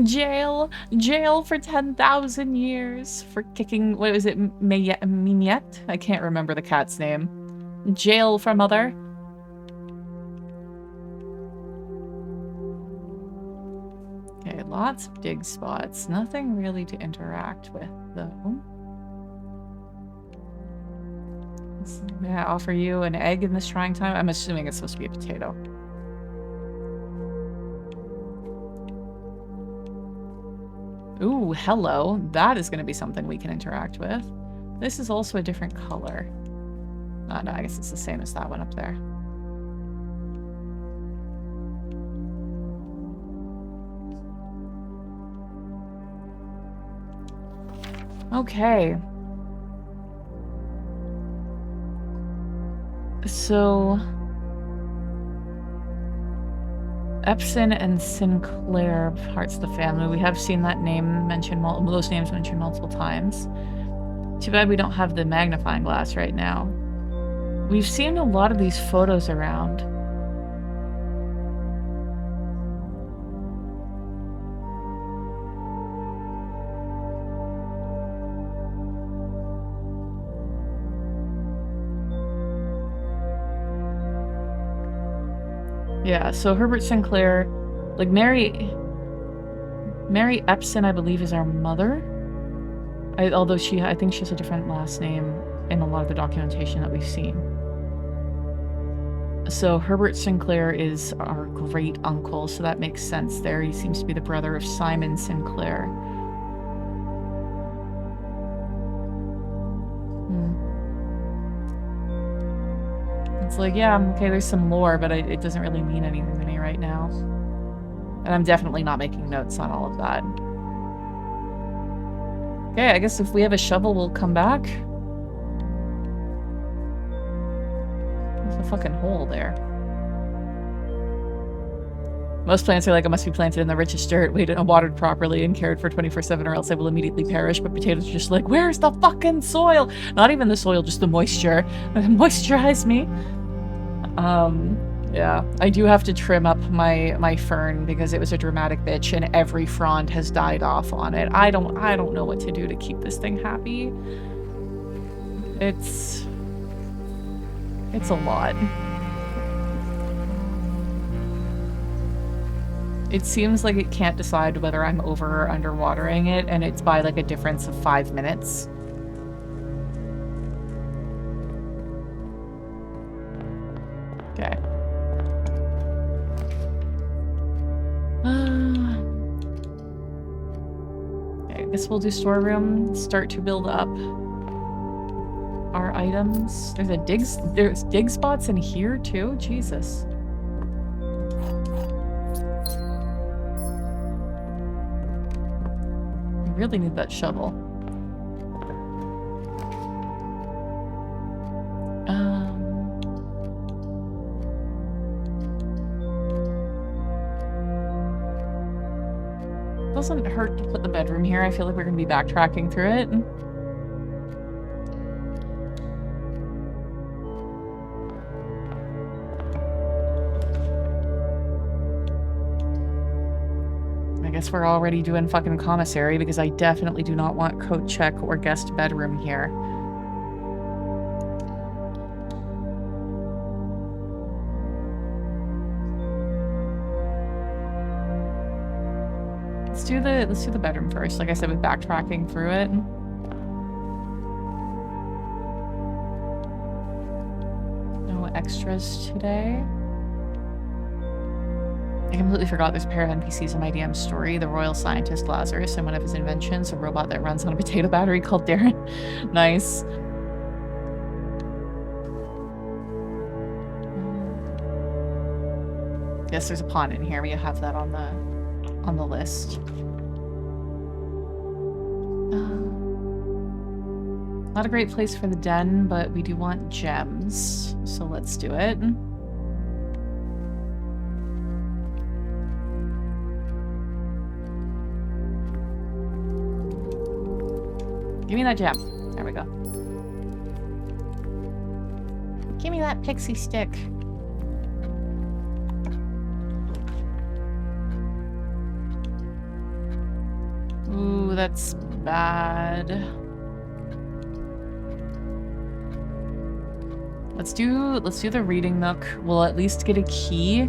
Jail! Jail for 10,000 years for kicking, what was it, Mignette? I can't remember the cat's name. Jail for mother. Okay, lots of dig spots. Nothing really to interact with, though. May I offer you an egg in this trying time? I'm assuming it's supposed to be a potato. Ooh, hello. That is going to be something we can interact with. This is also a different color. Oh, no, I guess it's the same as that one up there. Okay. So... Epson and Sinclair, parts of the family. We have seen that name mentioned, those names mentioned multiple times. Too bad we don't have the magnifying glass right now. We've seen a lot of these photos around. Yeah, so Herbert Sinclair, like Mary Epson, I believe, is our mother. Although I think she has a different last name in a lot of the documentation that we've seen. So Herbert Sinclair is our great uncle, so that makes sense there. He seems to be the brother of Simon Sinclair. It's like, yeah, okay, there's some lore, but it doesn't really mean anything to me right now. And I'm definitely not making notes on all of that. Okay, I guess if we have a shovel, we'll come back. There's a fucking hole there. Most plants are like, I must be planted in the richest dirt, waited and watered properly and cared for 24/7 or else I will immediately perish. But potatoes are just like, where's the fucking soil? Not even the soil, just the moisture. Moisturize me. Yeah, I do have to trim up my fern because it was a dramatic bitch and every frond has died off on it. I don't know what to do to keep this thing happy. It's a lot. It seems like it can't decide whether I'm over or underwatering it, and it's by like a difference of 5 minutes. Okay. Okay, I guess we'll do storeroom. Start to build up our items. There's dig spots in here too? Jesus. I really need that shovel. Doesn't hurt to put the bedroom here. I feel like we're gonna be backtracking through it. I guess we're already doing fucking commissary because I definitely do not want coat check or guest bedroom here. Let's do the bedroom first. Like I said, with backtracking through it. No extras today. I completely forgot there's a pair of NPCs in my DM story. The royal scientist Lazarus and one of his inventions, a robot that runs on a potato battery called Darren. Nice. Yes, there's a pond in here. We have that on the list. Not a great place for the den, but we do want gems, so let's do it. Give me that gem. There we go. Give me that pixie stick. Ooh, that's bad. Let's do the reading nook. We'll at least get a key,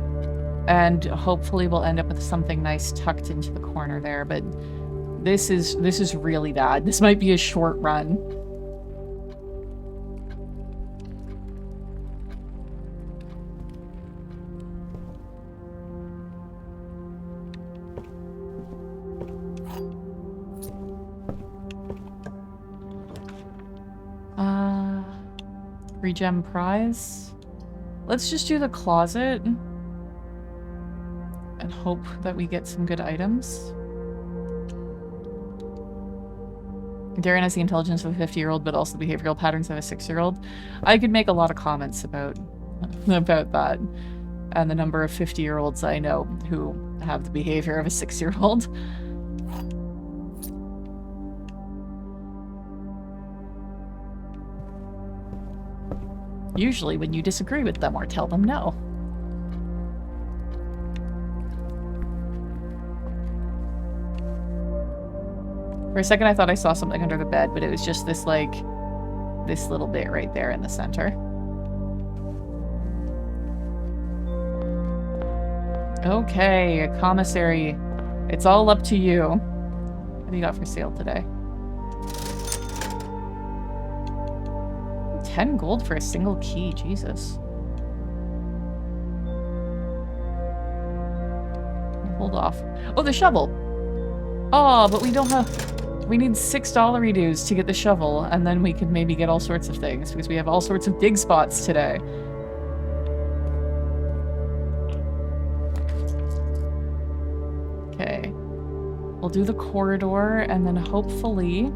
and hopefully we'll end up with something nice tucked into the corner there, but this is really bad. This might be a short run. Gem prize. Let's just do the closet and hope that we get some good items. Darren has the intelligence of a 50-year-old, but also the behavioral patterns of a 6-year-old. I could make a lot of comments about that, and the number of 50-year-olds I know who have the behavior of a 6-year-old. Usually when you disagree with them or tell them no. For a second I thought I saw something under the bed, but it was just this, like, this little bit right there in the center. Okay, commissary. It's all up to you. What do you got for sale today? 10 gold for a single key, Jesus. Hold off. Oh, the shovel! Oh, but we don't have... We need $6 dues to get the shovel, and then we could maybe get all sorts of things, because we have all sorts of dig spots today. Okay. We'll do the corridor, and then hopefully...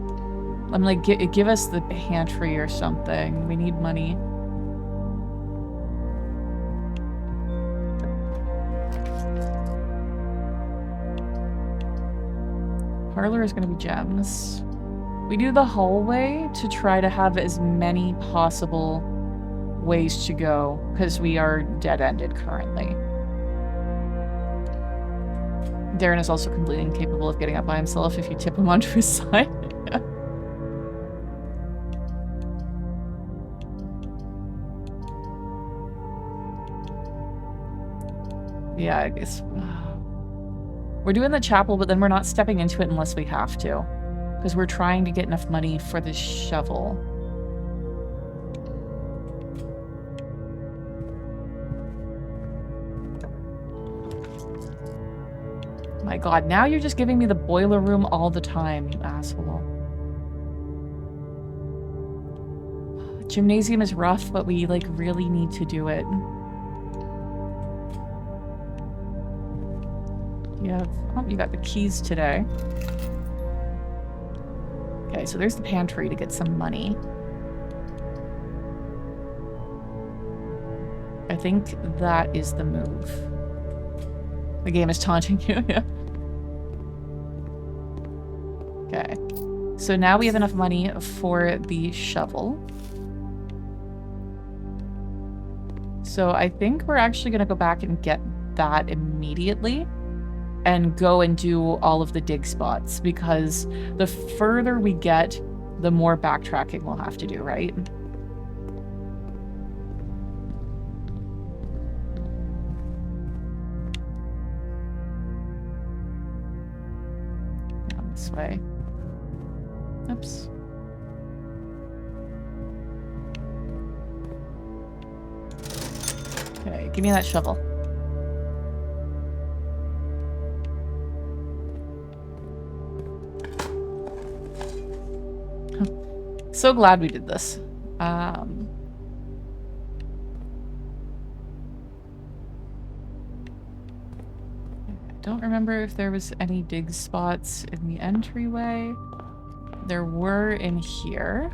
I'm like, give us the pantry or something. We need money. Parlor is going to be gems. We do the hallway to try to have as many possible ways to go, because we are dead-ended currently. Darren is also completely incapable of getting up by himself if you tip him onto his side. Yeah, I guess. We're doing the chapel, but then we're not stepping into it unless we have to. Because we're trying to get enough money for the shovel. My god, now you're just giving me the boiler room all the time, you asshole. Gymnasium is rough, but we, like, really need to do it. Oh, you got the keys today. Okay, so there's the pantry to get some money. I think that is the move. The game is taunting you, yeah. Okay. So now we have enough money for the shovel. So I think we're actually going to go back and get that immediately. And go and do all of the dig spots, because the further we get, the more backtracking we'll have to do, right? Down this way. Oops. Okay, give me that shovel. So glad we did this. I don't remember if there was any dig spots in the entryway. There were in here.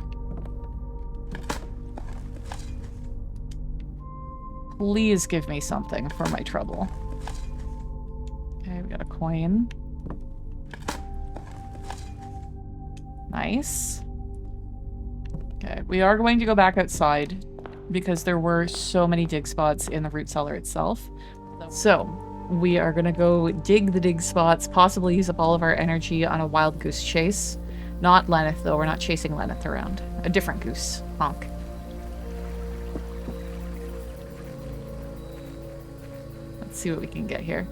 Please give me something for my trouble. Okay, we got a coin. Nice. Okay, we are going to go back outside because there were so many dig spots in the root cellar itself. So, we are going to go dig the dig spots, possibly use up all of our energy on a wild goose chase. Not Lenneth, though. We're not chasing Lenneth around. A different goose. Honk. Let's see what we can get here.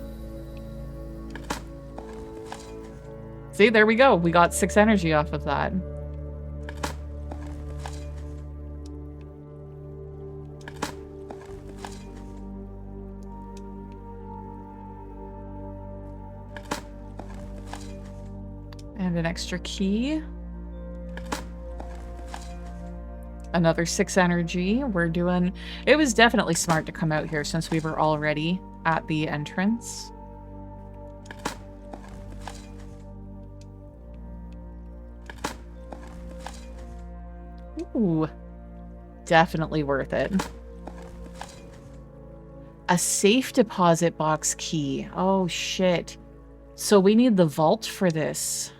See, there we go. We got 6 energy off of that. And an extra key. Another 6 energy. We're doing... It was definitely smart to come out here since we were already at the entrance. Ooh. Definitely worth it. A safe deposit box key. Oh, shit. So we need the vault for this.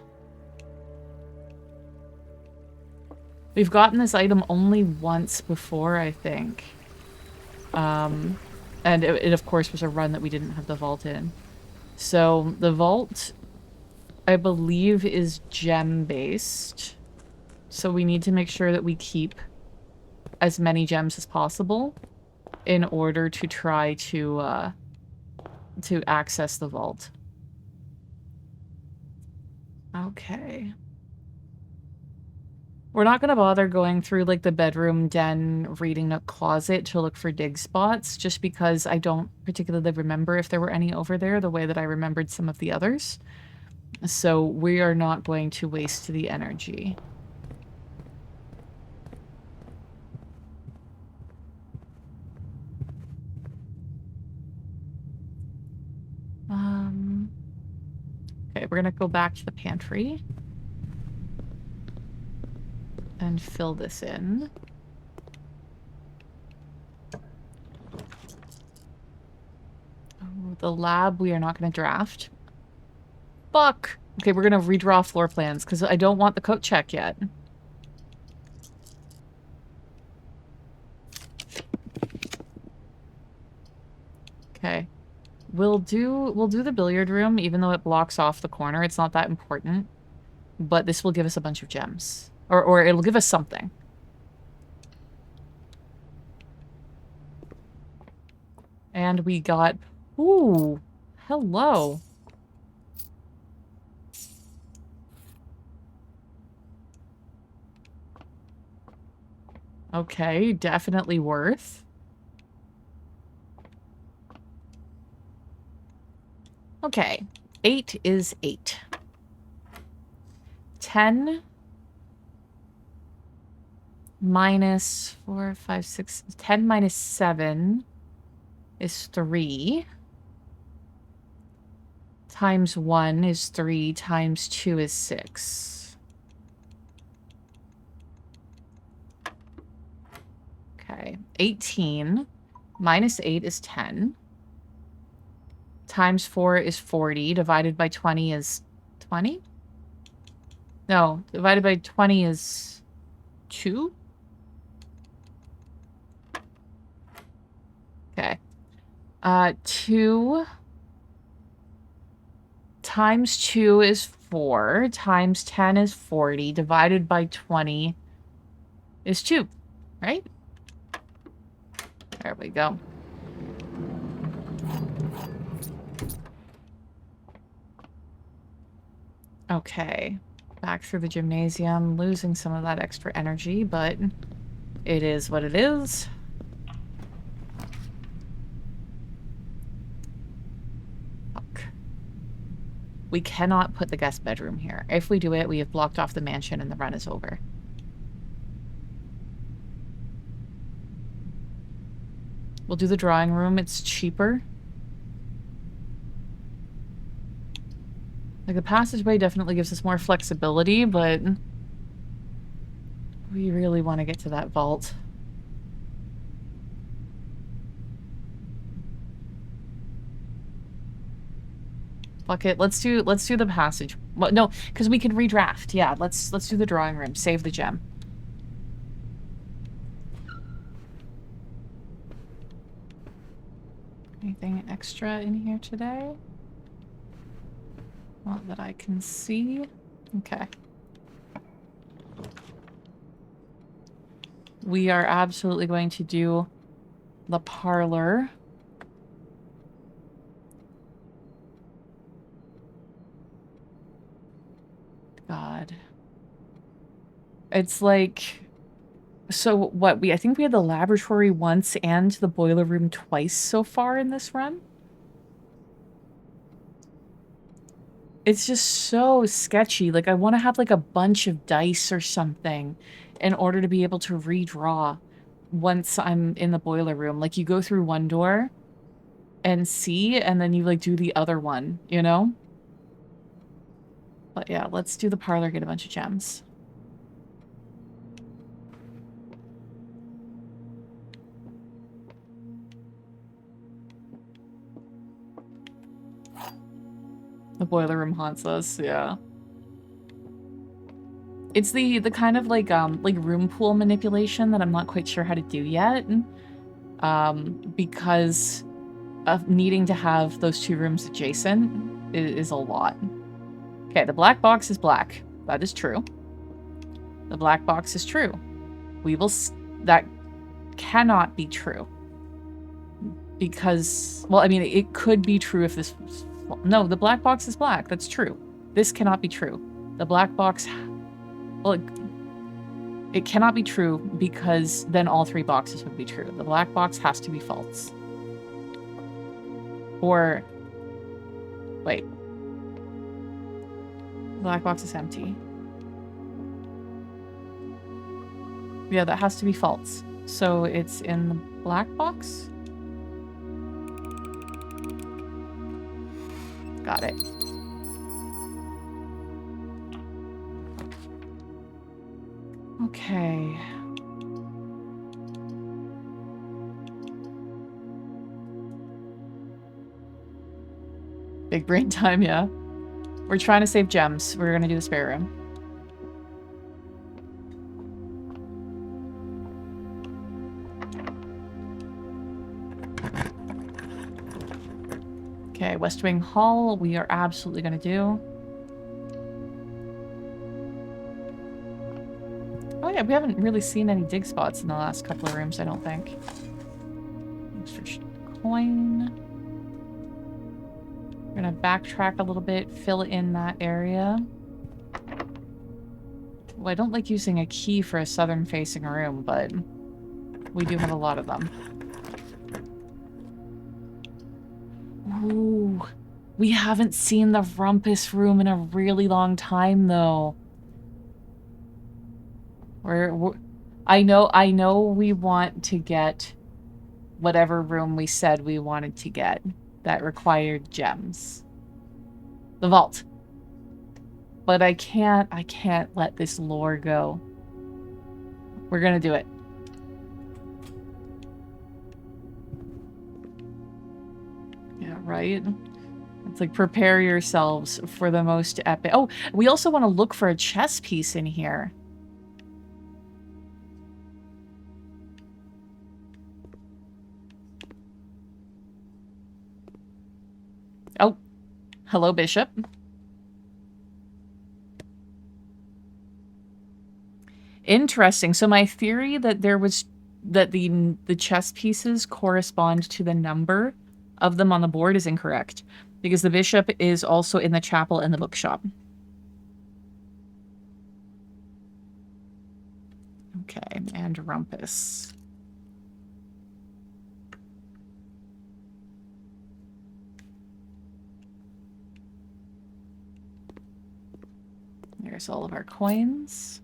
We've gotten this item only once before, I think. And it of course, was a run that we didn't have the vault in. So, the vault, I believe, is gem-based. So we need to make sure that we keep as many gems as possible in order to try to access the vault. Okay. We're not going to bother going through, like, the bedroom, den, reading nook, closet to look for dig spots, just because I don't particularly remember if there were any over there the way that I remembered some of the others. So we are not going to waste the energy. Okay, we're going to go back to the pantry. And fill this in. Oh, the lab we are not going to draft. Fuck! Okay, we're going to redraw floor plans because I don't want the coat check yet. Okay. We'll do the billiard room even though it blocks off the corner. It's not that important. But this will give us a bunch of gems. Or it'll give us something. And we got... Ooh. Hello. Okay, definitely worth. Okay. 8 is 8. 10... minus 4, 5, 6... 10 minus 7 is 3. Times 1 is 3. Times 2 is 6. Okay. 18 minus 8 is 10. Times 4 is 40. Divided by 20 is 20? No. Divided by 20 is 2? Okay. 2 times 2 is 4. Times 10 is 40. Divided by 20 is 2. Right? There we go. Okay. Back through the gymnasium. Losing some of that extra energy, but it is what it is. We cannot put the guest bedroom here. If we do it, we have blocked off the mansion and the run is over. We'll do the drawing room. It's cheaper. Like, the passageway definitely gives us more flexibility, but We really want to get to that vault. Fuck it. Let's do the passage. Well, no, because we can redraft. Yeah, let's do the drawing room. Save the gem. Anything extra in here today? Not that I can see. Okay. We are absolutely going to do the parlor. God. It's like... So what, I think we had the laboratory once and the boiler room twice so far in this run? It's just so sketchy. Like, I want to have like a bunch of dice or something in order to be able to redraw once I'm in the boiler room. Like, you go through one door and see, and then you like do the other one, you know? But yeah, let's do the parlor, get a bunch of gems. The boiler room haunts us, yeah. It's the kind of like room pool manipulation that I'm not quite sure how to do yet. Because of needing to have those two rooms adjacent is a lot. Okay, the black box is black. That is true. The black box is true. That cannot be true. Because, well, I mean, it could be true if this was... No, the black box is black. That's true. This cannot be true. The black box... Well, it cannot be true because then all three boxes would be true. The black box has to be false. Or... Wait. The black box is empty. Yeah, that has to be false. So it's in the black box? Got it. Okay. Big brain time, yeah. We're trying to save gems. We're gonna do the spare room. Okay, West Wing Hall, we are absolutely gonna do. Oh yeah, we haven't really seen any dig spots in the last couple of rooms, I don't think. Extra coin. We're gonna backtrack a little bit, fill in that area. Well, I don't like using a key for a southern-facing room, but we do have a lot of them. Ooh, we haven't seen the rumpus room in a really long time, though. I know we want to get whatever room we said we wanted to get that required gems. The vault. But I can't let this lore go. We're gonna do it. Yeah, right? It's like, prepare yourselves for the most epic... Oh, we also want to look for a chess piece in here. Oh, hello, Bishop. Interesting. So my theory that the chess pieces correspond to the number of them on the board is incorrect, because the bishop is also in the chapel and the bookshop. Okay, and rumpus. There's all of our coins.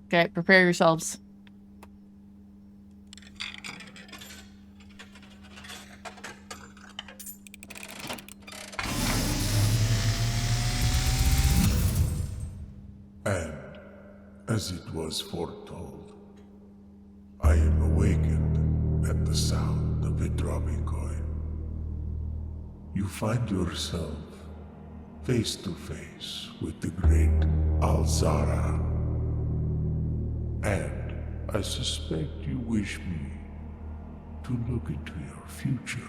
Okay, prepare yourselves. And, as it was foretold, I am awakened at the sound of a dropping coin. You find yourself face to face with the great Alzara. And I suspect you wish me to look into your future.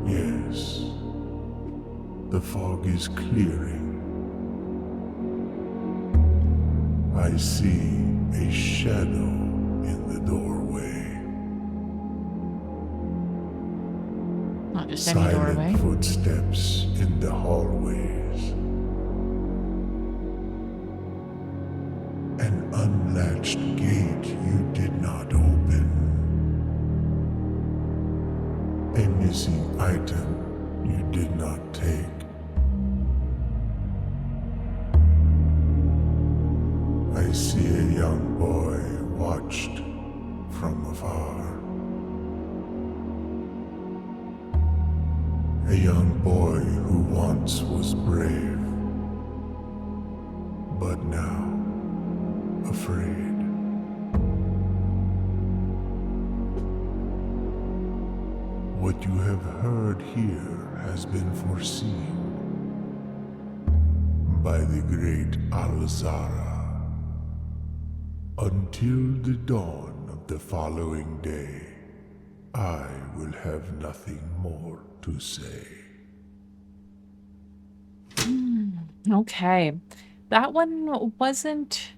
Yes, the fog is clearing. I see a shadow in the doorway. Not just any doorway. Silent footsteps in the hallways. An unlatched gate you did not open. A missing item you did not take. I see a young boy watched from afar. A young boy who once was brave, but now afraid. What you have heard here has been foreseen by the great Alzara. Until the dawn of the following day, I will have nothing more to say. Okay. That one wasn't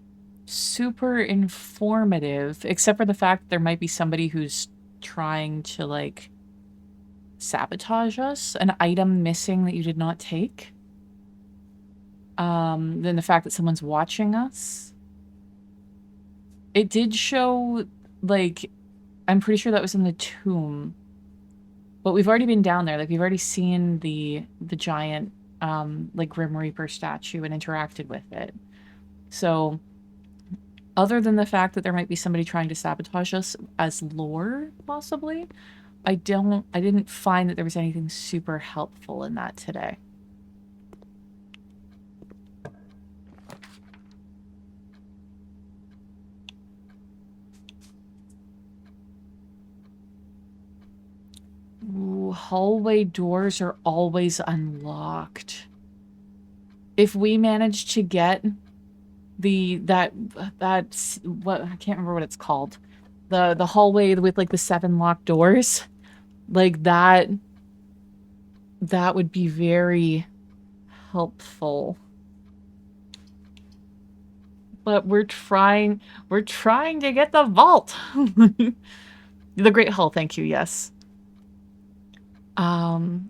super informative, except for the fact there might be somebody who's trying to, like, sabotage us. An item missing that you did not take. Then the fact that someone's watching us. It did show, like, I'm pretty sure that was in the tomb. But we've already been down there. Like, we've already seen the giant, like, Grim Reaper statue and interacted with it. So, other than the fact that there might be somebody trying to sabotage us as lore, possibly, I didn't find that there was anything super helpful in that today. Ooh, hallway doors are always unlocked. If we manage to get that what, I can't remember what it's called. The hallway with, like, the 7 locked doors, like, that would be very helpful. But we're trying to get the vault. The Great Hall, thank you, yes.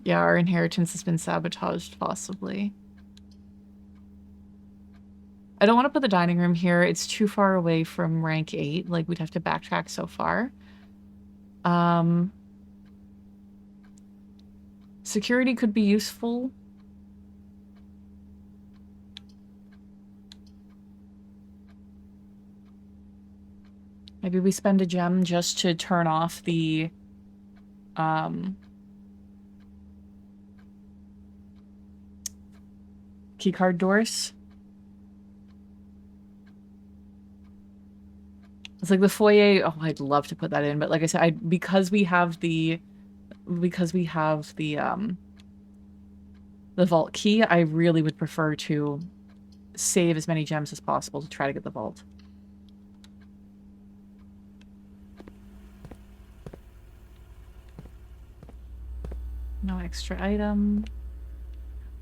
Yeah, our inheritance has been sabotaged, possibly. I don't want to put the dining room here. It's too far away from rank 8. Like, we'd have to backtrack so far. Security could be useful. Maybe we spend a gem just to turn off the, keycard doors. It's like the foyer. Oh, I'd love to put that in, but like I said, because we have the vault key, I really would prefer to save as many gems as possible to try to get the vault. No extra item.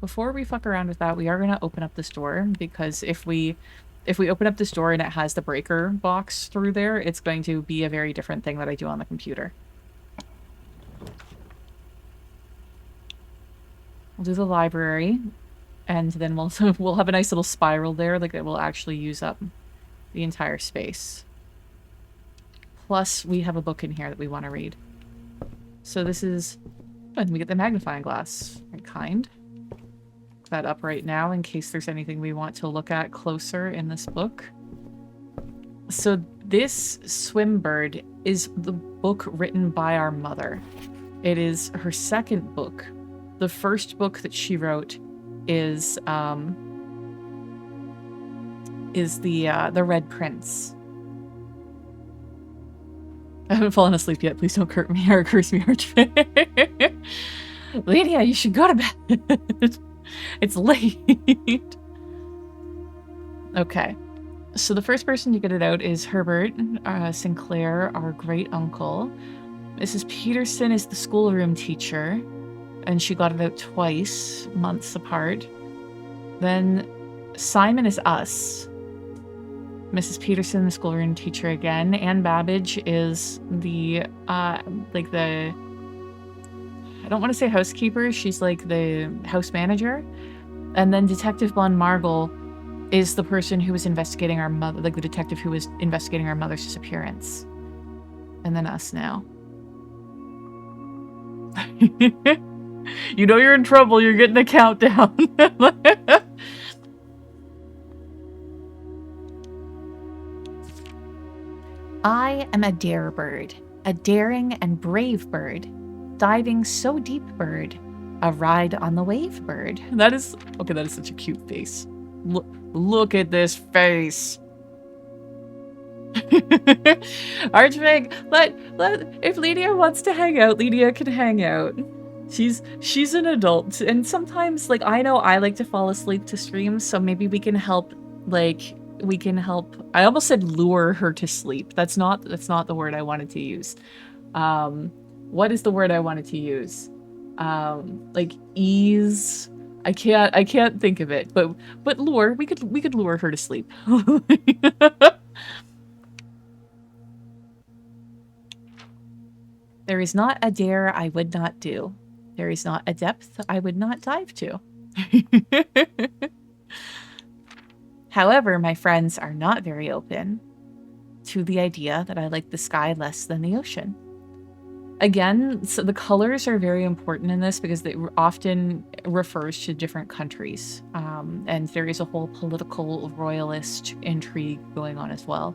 Before we fuck around with that, we are going to open up this door, because if we open up this door and it has the breaker box through there, it's going to be a very different thing that I do on the computer. We'll do the library, and then we'll have a nice little spiral there, like, that will actually use up the entire space. Plus, we have a book in here that we want to read. So this is... and we get the magnifying glass. Very kind. Put that up right now in case there's anything we want to look at closer in this book. So this Swimbird is the book written by our mother. It is her second book. The first book that she wrote is the Red Prince. I haven't fallen asleep yet. Please don't curse me, Archfey. Lydia, you should go to bed. It's late. Okay. So the first person to get it out is Herbert Sinclair, our great uncle. Mrs. Peterson is the schoolroom teacher, and she got it out twice, months apart. Then Simon is us. Mrs. Peterson, the schoolroom teacher again. Anne Babbage is the, I don't want to say housekeeper, she's like the house manager. And then Detective Von Margle is the person who was investigating our mother, like the detective who was investigating our mother's disappearance. And then us now. You know you're in trouble, you're getting a countdown. I am a dare bird, a daring and brave bird, diving so deep bird, a ride on the wave bird. That is, okay, that is such a cute face. Look at this face. Archmag, let if Lydia wants to hang out, Lydia can hang out. She's an adult, and sometimes, like, I know I like to fall asleep to streams, so maybe we can help, like, I almost said lure her to sleep. That's not the word I wanted to use. What is the word I wanted to use? Like ease. I can't think of it, but lure, we could lure her to sleep. There is not a dare I would not do. There is not a depth I would not dive to. However, my friends are not very open to the idea that I like the sky less than the ocean. Again, so the colors are very important in this because they often refers to different countries. And there is a whole political royalist intrigue going on as well.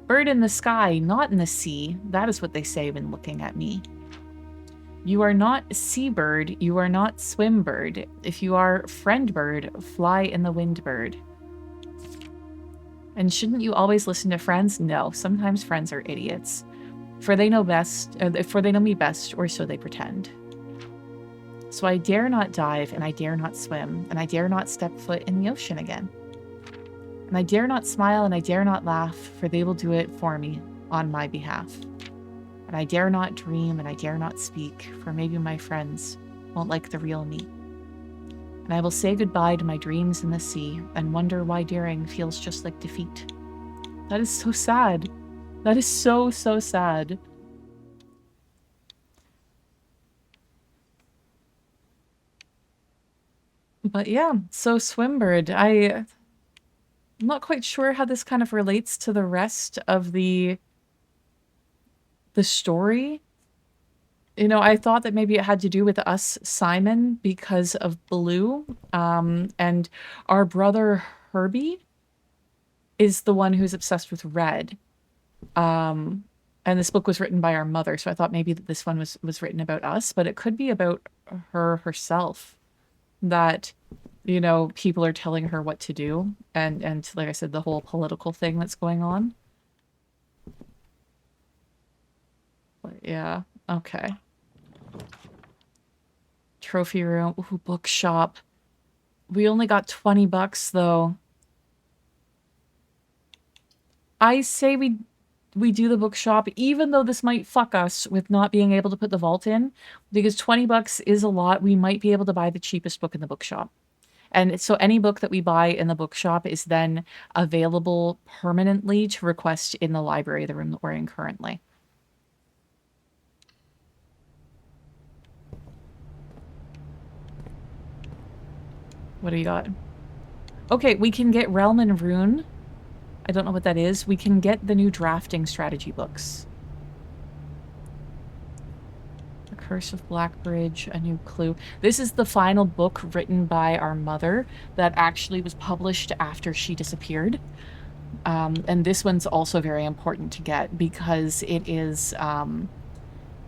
Bird in the sky, not in the sea. That is what they say when looking at me. You are not seabird, you are not swim bird. If you are friend bird, fly in the wind bird. And shouldn't you always listen to friends? No, sometimes friends are idiots. For they know me best, or so they pretend. So I dare not dive, and I dare not swim, and I dare not step foot in the ocean again. And I dare not smile, and I dare not laugh, for they will do it for me on my behalf. And I dare not dream, and I dare not speak, for maybe my friends won't like the real me. And I will say goodbye to my dreams in the sea, and wonder why daring feels just like defeat. That is so sad. That is so, so sad. But yeah, so Swimbird, I'm not quite sure how this kind of relates to the rest of the story. You know, I thought that maybe it had to do with us, Simon, because of Blue, and our brother Herbie is the one who's obsessed with Red. And this book was written by our mother, so I thought maybe that this one was written about us, but it could be about her herself, that, you know, people are telling her what to do, and like I said, the whole political thing that's going on. But yeah, okay. Trophy room, ooh, bookshop. We only got $20 though. I say we do the bookshop, even though this might fuck us with not being able to put the vault in, because $20 is a lot. We might be able to buy the cheapest book in the bookshop. And so any book that we buy in the bookshop is then available permanently to request in the library, the room that we're in currently. What do you got? Okay, we can get Realm and Rune. I don't know what that is. We can get the new drafting strategy books. The Curse of Blackbridge, A New Clue. This is the final book written by our mother that actually was published after she disappeared. And this one's also very important to get because it is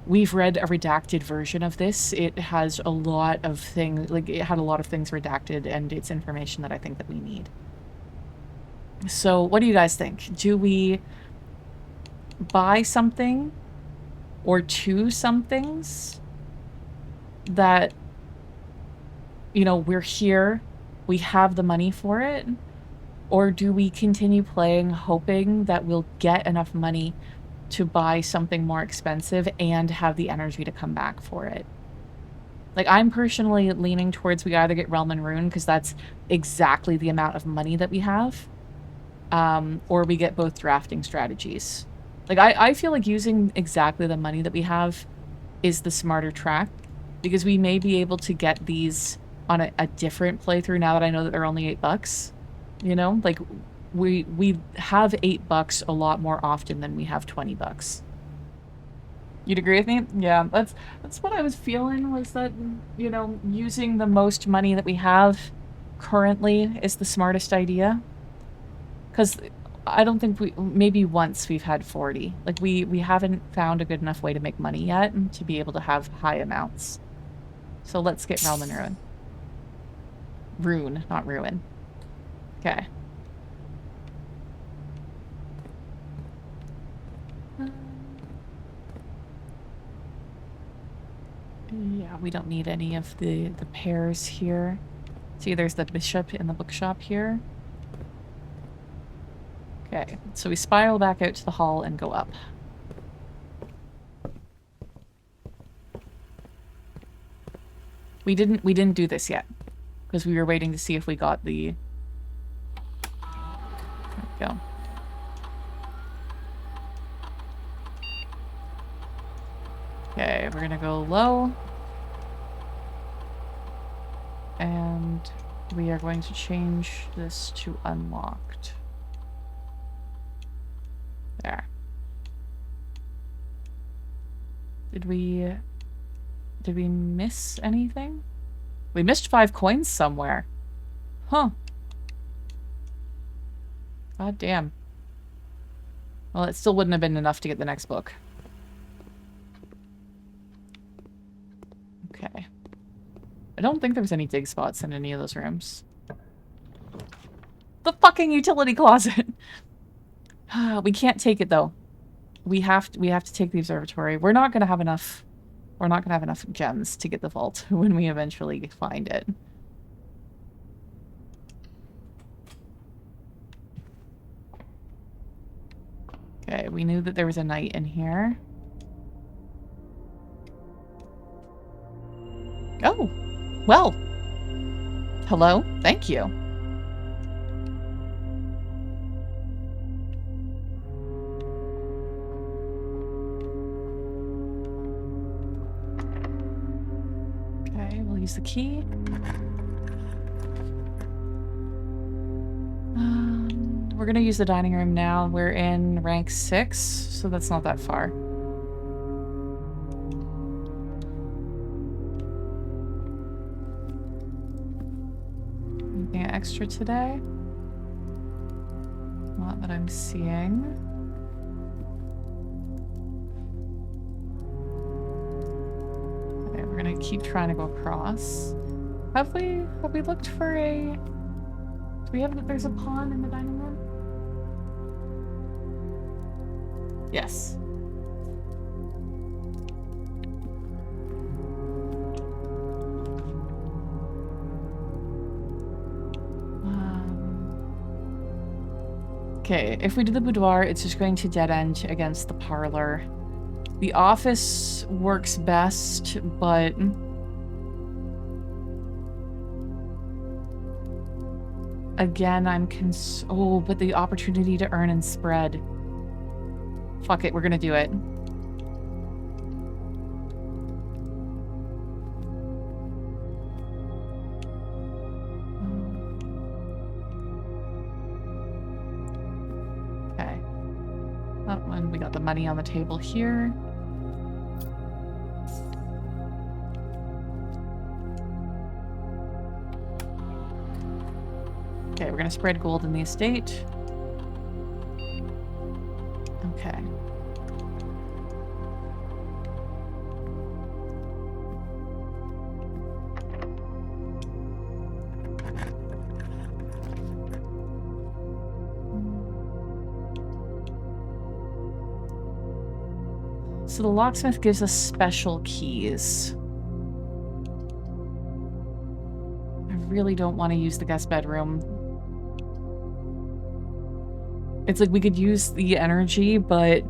we've read a redacted version of this. It has a lot of things, like it had a lot of things redacted, and it's information that I think that we need. So what do you guys think? Do we buy something or two somethings that, you know, we're here, we have the money for it? Or do we continue playing hoping that we'll get enough money to buy something more expensive and have the energy to come back for it? Like, I'm personally leaning towards we either get Realm and Rune, because that's exactly the amount of money that we have, or we get both drafting strategies. Like, I feel like using exactly the money that we have is the smarter track, because we may be able to get these on a different playthrough now that I know that they're only $8. You know? Like, we have $8 a lot more often than we have $20. You'd agree with me? Yeah, that's what I was feeling, was that, you know, using the most money that we have currently is the smartest idea. Because I don't think maybe once we've had 40. Like, we haven't found a good enough way to make money yet to be able to have high amounts. So let's get Realm and Ruin. Rune, not Ruin. Okay. Yeah, we don't need any of the pairs here. See, there's the bishop in the bookshop here. Okay, so we spiral back out to the hall and go up. We didn't do this yet, because we were waiting to see if we got the... There we go. Okay, we're gonna go low. And we are going to change this to unlocked. There. Did we miss anything? We missed 5 coins somewhere. Huh. God damn. Well, it still wouldn't have been enough to get the next book. Okay. I don't think there was any dig spots in any of those rooms. The fucking utility closet! We can't take it, though. We have to take the observatory. We're not gonna have enough gems to get the vault when we eventually find it. Okay, we knew that there was a knight in here. Oh! Well! Hello? Thank you. Okay, we'll use the key. We're gonna use the dining room now. We're in rank 6, so that's not that far. Anything extra today? Not that I'm seeing. Okay, we're gonna keep trying to go across. Have we looked for a... Do we have that there's a pawn in the dining room? Yes. Okay, if we do the boudoir, it's just going to dead end against the parlor. The office works best, but... Again, I'm oh, but the opportunity to earn and spread. Fuck it, we're gonna do it. Okay. That one, we got the money on the table here. Okay, we're gonna spread gold in the estate. Okay. So the locksmith gives us special keys. I really don't want to use the guest bedroom. It's like we could use the energy, but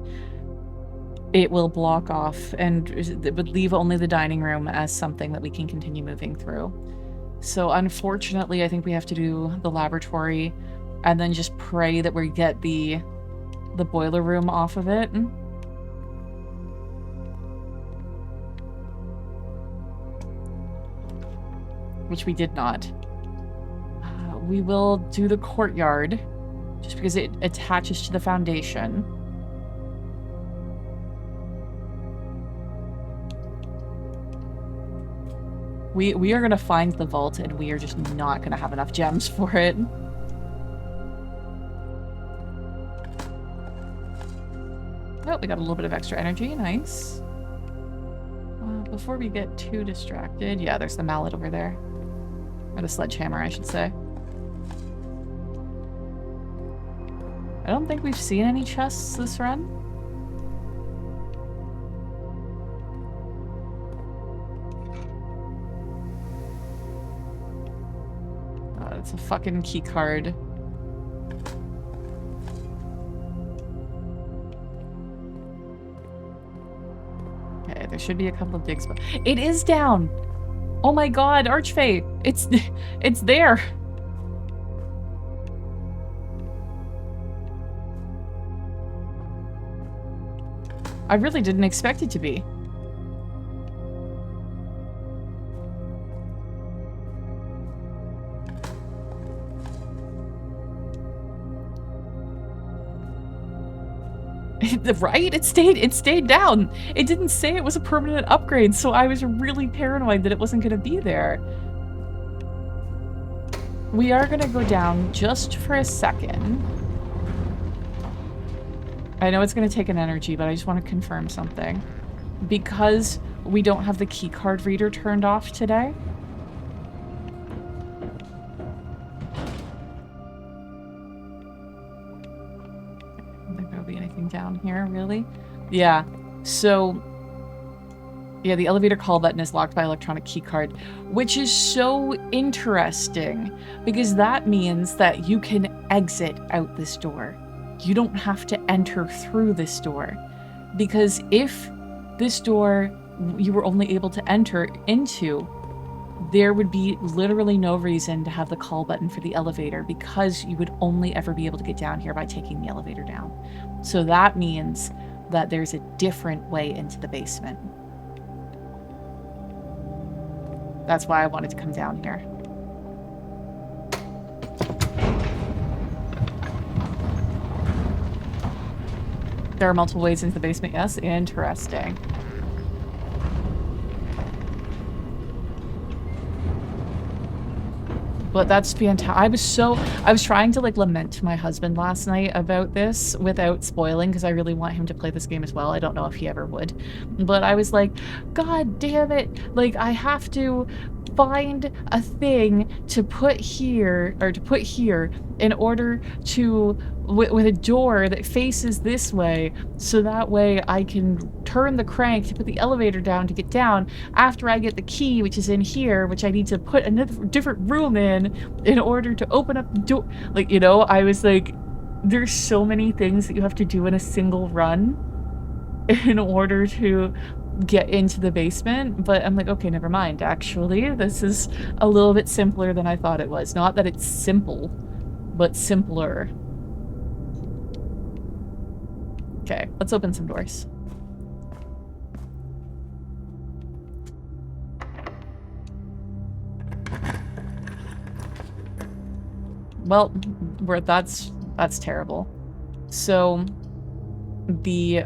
it will block off, and it would leave only the dining room as something that we can continue moving through. So unfortunately, I think we have to do the laboratory and then just pray that we get the boiler room off of it. Which we did not. We will do the courtyard, just because it attaches to the foundation. We are going to find the vault, and we are just not going to have enough gems for it. Oh, we got a little bit of extra energy. Nice. Before we get too distracted... Yeah, there's the mallet over there. Or the sledgehammer, I should say. I don't think we've seen any chests this run. It's a fucking key card. Okay, there should be a couple of digs, but it is down. Oh my god, Archfey! It's there. I really didn't expect it to be. Right? It stayed down. It didn't say it was a permanent upgrade, so I was really paranoid that it wasn't going to be there. We are going to go down just for a second. I know it's going to take an energy, but I just want to confirm something. Because we don't have the keycard reader turned off today. Down here, really? Yeah. So, yeah, the elevator call button is locked by electronic keycard, which is so interesting because that means that you can exit out this door. You don't have to enter through this door, because if this door you were only able to enter into, there would be literally no reason to have the call button for the elevator, because you would only ever be able to get down here by taking the elevator down. So that means that there's a different way into the basement. That's why I wanted to come down here. There are multiple ways into the basement, yes? Interesting. But that's fantastic. I was trying to like lament to my husband last night about this without spoiling, because I really want him to play this game as well. I don't know if he ever would. But I was like, God damn it. Like, I have to find a thing to put here, or to put here, in order to, with a door that faces this way, so that way I can turn the crank to put the elevator down to get down after I get the key, which is in here, which I need to put another different room in order to open up the door. Like, you know, I was like, there's so many things that you have to do in a single run in order to get into the basement. But I'm like, okay, never mind. Actually, this is a little bit simpler than I thought it was. Not that it's simple, but simpler. Okay, let's open some doors. Well, that's terrible. So the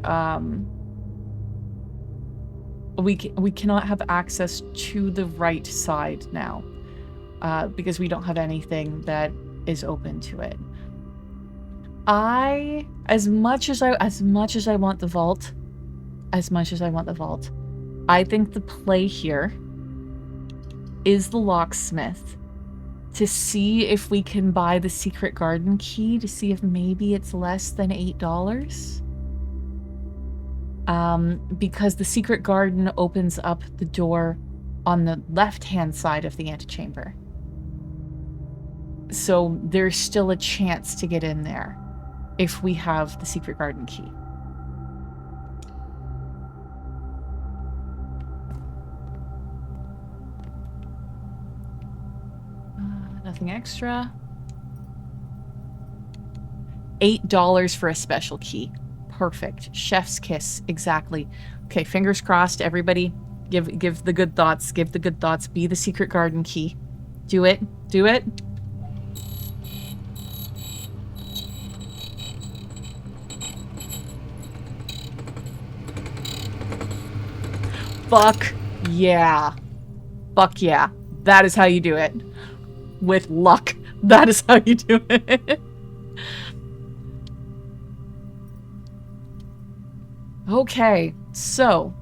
we cannot have access to the right side now, because we don't have anything that is open to it. As much as I want the vault, I think the play here is the locksmith, to see if we can buy the secret garden key, to see if maybe it's less than $8. because the secret garden opens up the door on the left-hand side of the antechamber. So there's still a chance to get in there if we have the secret garden key. Nothing extra. $8 for a special key. Perfect. Chef's kiss. Exactly. Okay, fingers crossed, everybody. Give the good thoughts. Give the good thoughts. Be the secret garden key. Do it. Do it. Fuck yeah. Fuck yeah. That is how you do it. With luck. That is how you do it. Okay, so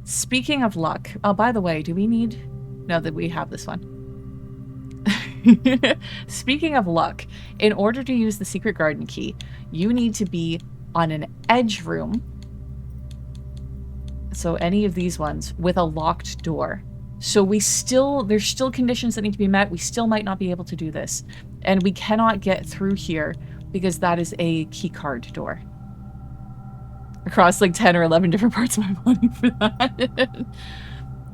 speaking of luck. Oh, by the way, do we need... No, that we have this one. Speaking of luck, in order to use the secret garden key, you need to be on an edge room. So any of these ones with a locked door. So there's still conditions that need to be met. We still might not be able to do this. And we cannot get through here because that is a keycard door. Across like 10 or 11 different parts of my body for that.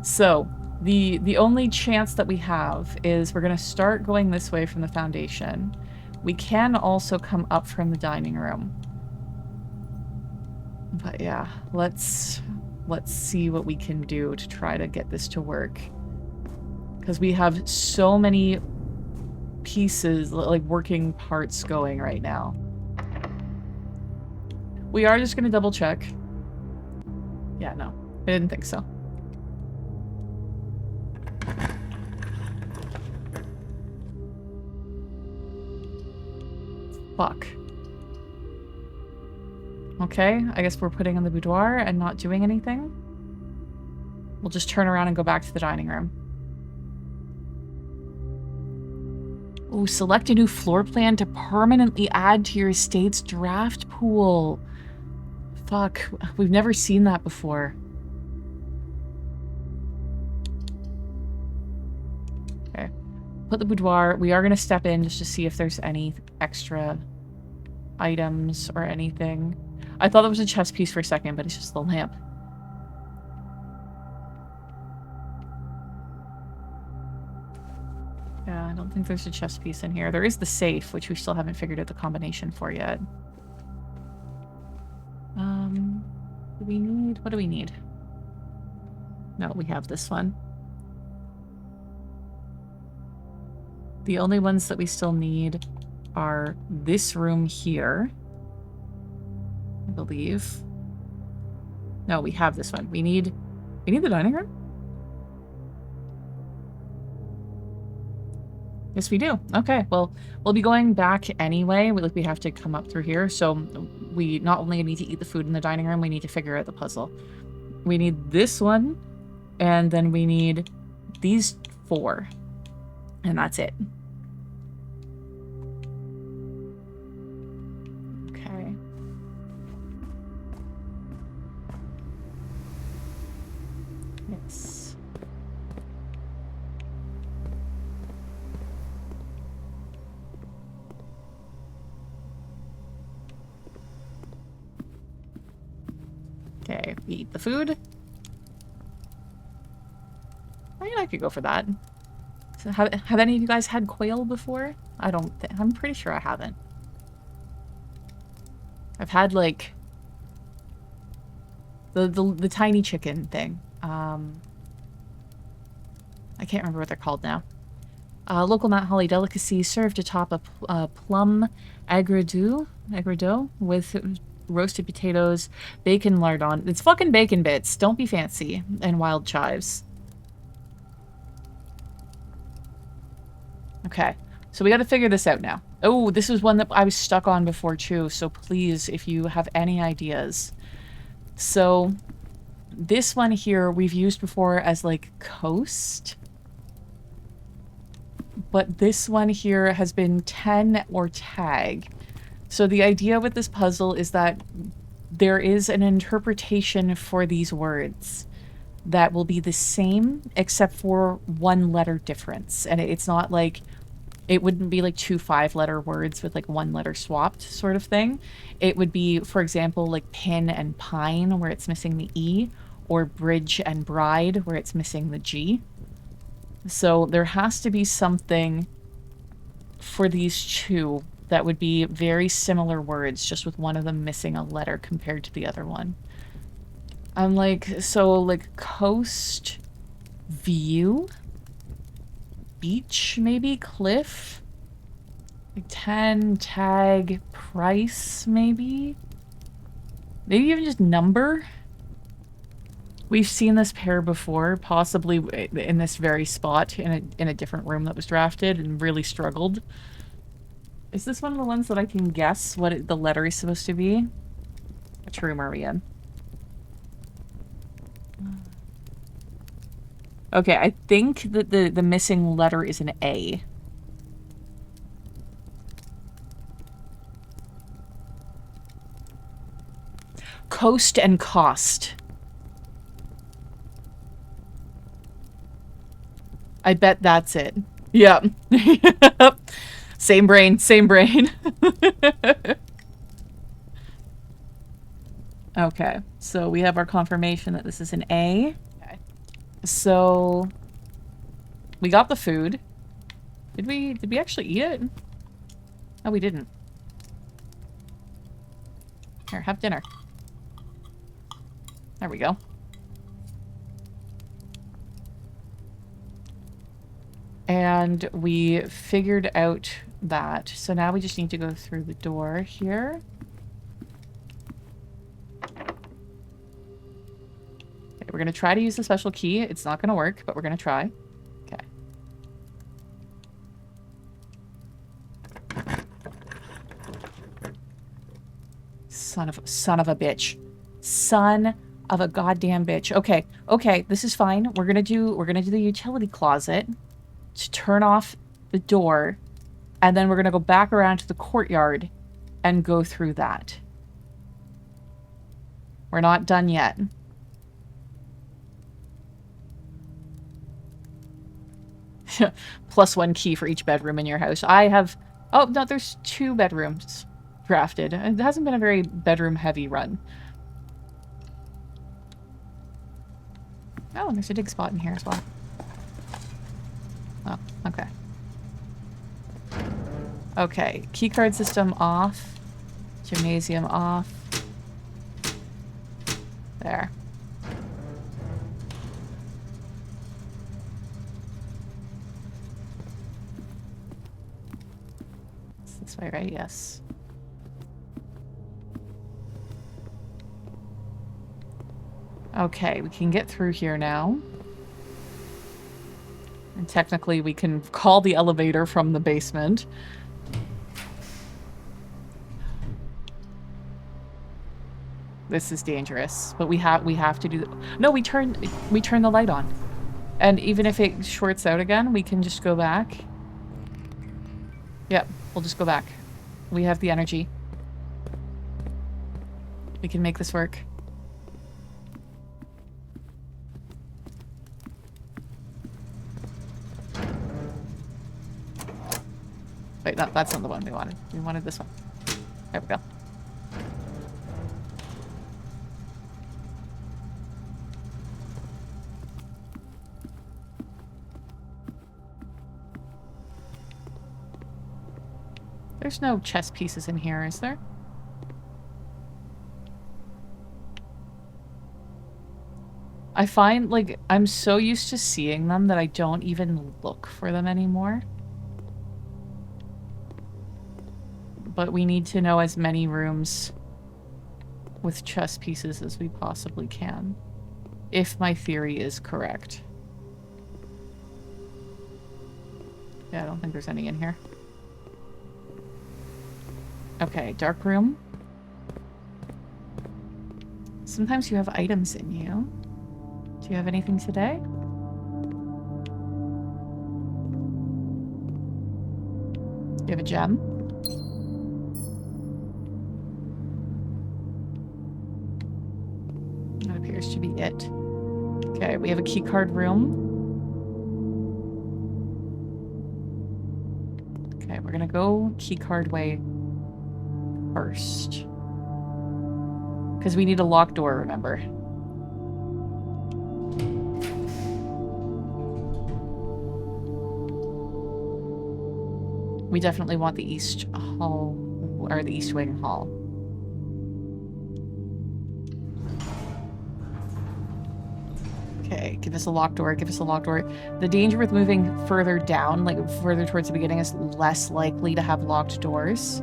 So the only chance that we have is we're going to start going this way from the foundation. We can also come up from the dining room. But yeah, let's see what we can do to try to get this to work. Because we have so many pieces, like working parts going right now. We are just going to double check. Yeah, no. I didn't think so. Fuck. Okay, I guess we're putting on the boudoir and not doing anything. We'll just turn around and go back to the dining room. Ooh, select a new floor plan to permanently add to your estate's draft pool. Fuck, we've never seen that before. Okay, put the boudoir. We are going to step in just to see if there's any extra items or anything. I thought that was a chess piece for a second, but it's just the lamp. Yeah, I don't think there's a chess piece in here. There is the safe, which we still haven't figured out the combination for yet. Do we need... What do we need? No, we have this one. The only ones that we still need are this room here, I believe. No, we have this one. We need the dining room? Yes, we do. Okay, well, we'll be going back anyway. We have to come up through here. So we not only need to eat the food in the dining room, we need to figure out the puzzle. We need this one, and then we need these 4. And that's it. Okay. Yes. Okay, we eat the food. I mean, I could go for that. So have any of you guys had quail before? I don't think. I'm pretty sure I haven't. I've had, like, the tiny chicken thing. I can't remember what they're called now. Local Mount Holly delicacy served atop a plum agredo with roasted potatoes, bacon lardon. It's fucking bacon bits. Don't be fancy. And wild chives. Okay. So we got to figure this out now. Oh, this is one that I was stuck on before too. So please, if you have any ideas. So this one here we've used before as like coast. But this one here has been 10 or tag. So the idea with this puzzle is that there is an interpretation for these words that will be the same except for one letter difference. And it's not like, it wouldn't be like 2 5-letter words with like 1 letter swapped sort of thing. It would be, for example, like pin and pine where it's missing the E, or bridge and bride where it's missing the G. So there has to be something for these two that would be very similar words, just with one of them missing a letter compared to the other one. I'm like, so like coast, view, beach, maybe, cliff, like 10, tag, price, maybe even just number. We've seen this pair before, possibly in this very spot in a different room that was drafted, and really struggled. Is this one of the ones that I can guess what the letter is supposed to be? Which room are we in? Okay, I think that the missing letter is an A. Coast and cost. I bet that's it. Yep. Same brain, same brain. Okay, so we have our confirmation that this is an A. Okay. So we got the food. Did we actually eat it? No, we didn't. Here, have dinner. There we go. And we figured out that. So now we just need to go through the door here. Okay, we're going to try to use the special key. It's not going to work, but we're going to try. Okay. Son of a bitch. Son of a goddamn bitch. Okay. Okay, this is fine. We're going to do the utility closet to turn off the door, and then we're going to go back around to the courtyard and go through that. We're not done yet. +1 key for each bedroom in your house. I have... Oh, no, there's 2 bedrooms drafted. It hasn't been a very bedroom-heavy run. Oh, and there's a dig spot in here as well. Oh, okay. Okay, keycard system off. Gymnasium off. There. It's this way, right? Yes. Okay, we can get through here now. And technically, we can call the elevator from the basement. This is dangerous, but we have to do. No, we turn the light on, and even if it shorts out again, we can just go back. Yep, we'll just go back. We have the energy. We can make this work. Wait, no, that's not the one we wanted. We wanted this one. There we go. There's no chess pieces in here, is there? I find, like, I'm so used to seeing them that I don't even look for them anymore. But we need to know as many rooms with chess pieces as we possibly can, if my theory is correct. Yeah, I don't think there's any in here. Okay, dark room. Sometimes you have items in you. Do you have anything today? Do you have a gem? it. Okay, we have a key card room. Okay, we're gonna go key card way first. Because we need a locked door, remember? We definitely want the east hall, or the east wing hall. Okay, give us a locked door, give us a locked door. The danger with moving further down, like further towards the beginning, is less likely to have locked doors.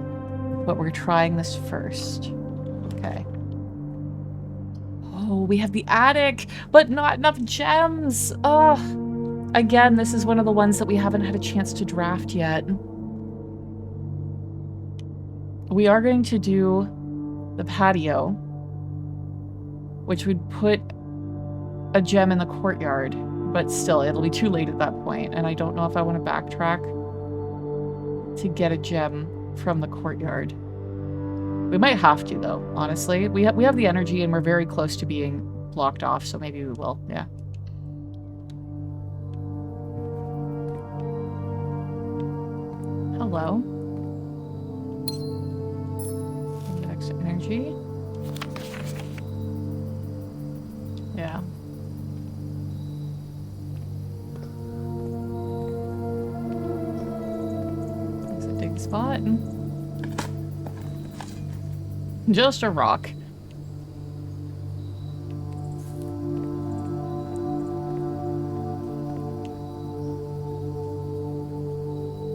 But we're trying this first. Okay. Oh, we have the attic, but not enough gems. Ugh. Again, this is one of the ones that we haven't had a chance to draft yet. We are going to do the patio, which would put a gem in the courtyard, but still, it'll be too late at that point, and I don't know if I want to backtrack to get a gem from the courtyard. We might have to, though, honestly. We have the energy, and we're very close to being blocked off, so maybe we will, yeah. Hello. Extra energy. Yeah. That's a dig spot. Just a rock.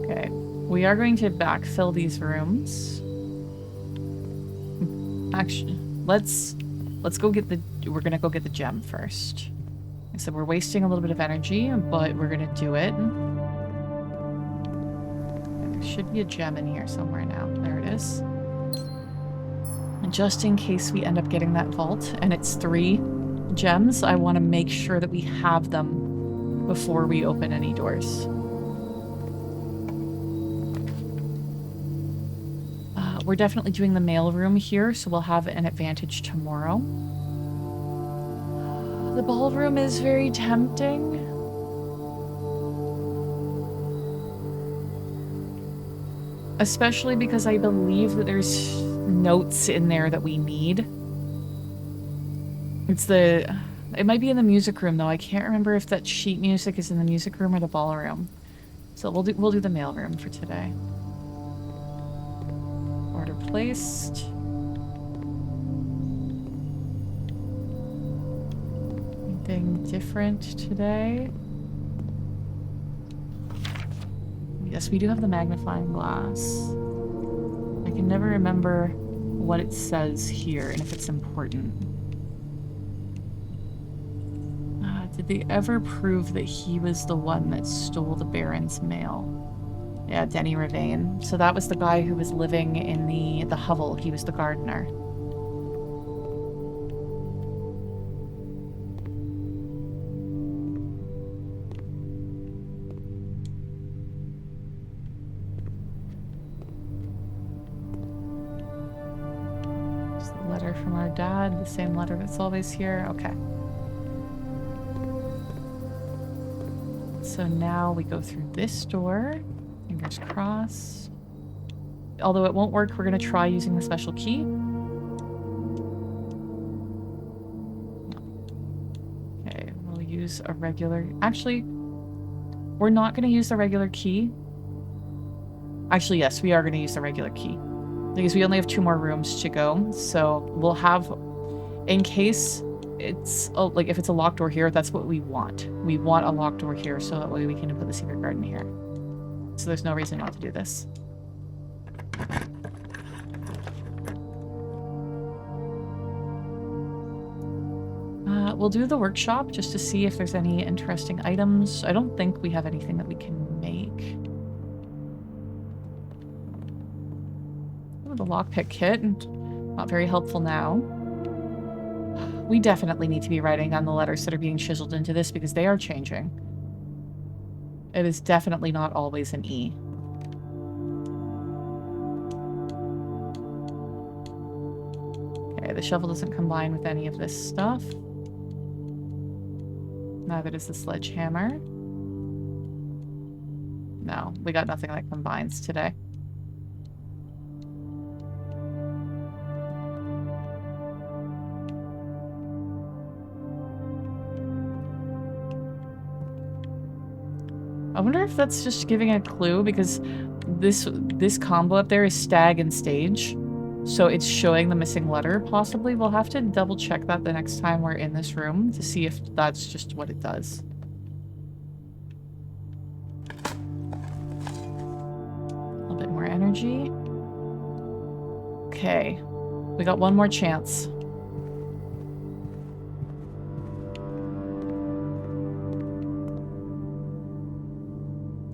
Okay. We are going to backfill these rooms. Actually, let's go get the... We're gonna go get the gem first. So we're wasting a little bit of energy, but we're gonna do it. There should be a gem in here somewhere now. There it is. And just in case we end up getting that vault, and it's 3 gems, I want to make sure that we have them before we open any doors. We're definitely doing the mail room here, so we'll have an advantage tomorrow. The ballroom is very tempting. Especially because I believe that there's notes in there that we need. It might be in the music room, though. I can't remember if that sheet music is in the music room or the ballroom. So we'll do the mail room for today. Order placed. Anything different today? Yes, we do have the magnifying glass. I can never remember what it says here and if it's important. Did they ever prove that he was the one that stole the Baron's mail? Yeah, Denny Ravane. So that was the guy who was living in the hovel. He was the gardener. Just a letter from our dad, the same letter that's always here. Okay. So now we go through this door. Fingers crossed. Although it won't work, we're going to try using the special key. Okay, we'll use a regular... Actually, we're not going to use the regular key. Actually, yes, we are going to use the regular key. Because we only have 2 more rooms to go. So we'll have... In case it's... Oh, like, if it's a locked door here, that's what we want. We want a locked door here, so that way we can put the secret garden here. So there's no reason not to do this. We'll do the workshop just to see if there's any interesting items. I don't think we have anything that we can make. Oh, the lockpick kit. Not very helpful now. We definitely need to be writing down the letters that are being chiseled into this because they are changing. It is definitely not always an E. Okay, the shovel doesn't combine with any of this stuff. Neither does the sledgehammer. No, we got nothing that combines today. I wonder if that's just giving a clue, because this combo up there is stag and stage. So it's showing the missing letter, possibly. We'll have to double check that the next time we're in this room to see if that's just what it does. A little bit more energy. Okay. We got one more chance.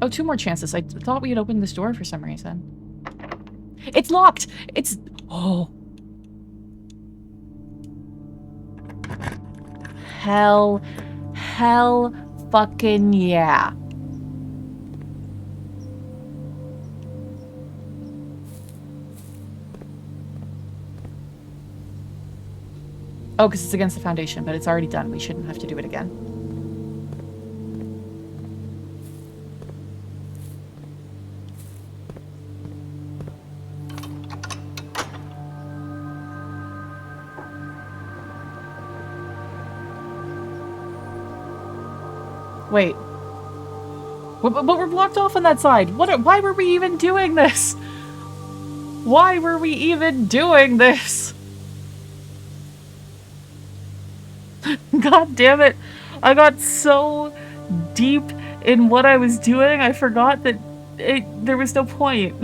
Oh, two more chances. I thought we had opened this door for some reason. It's locked! It's... Oh. Hell fucking yeah. Oh, because it's against the foundation, but it's already done. We shouldn't have to do it again. Wait. But we're blocked off on that side. Why were we even doing this? Why were we even doing this? God damn it. I got so deep in what I was doing, I forgot that there was no point.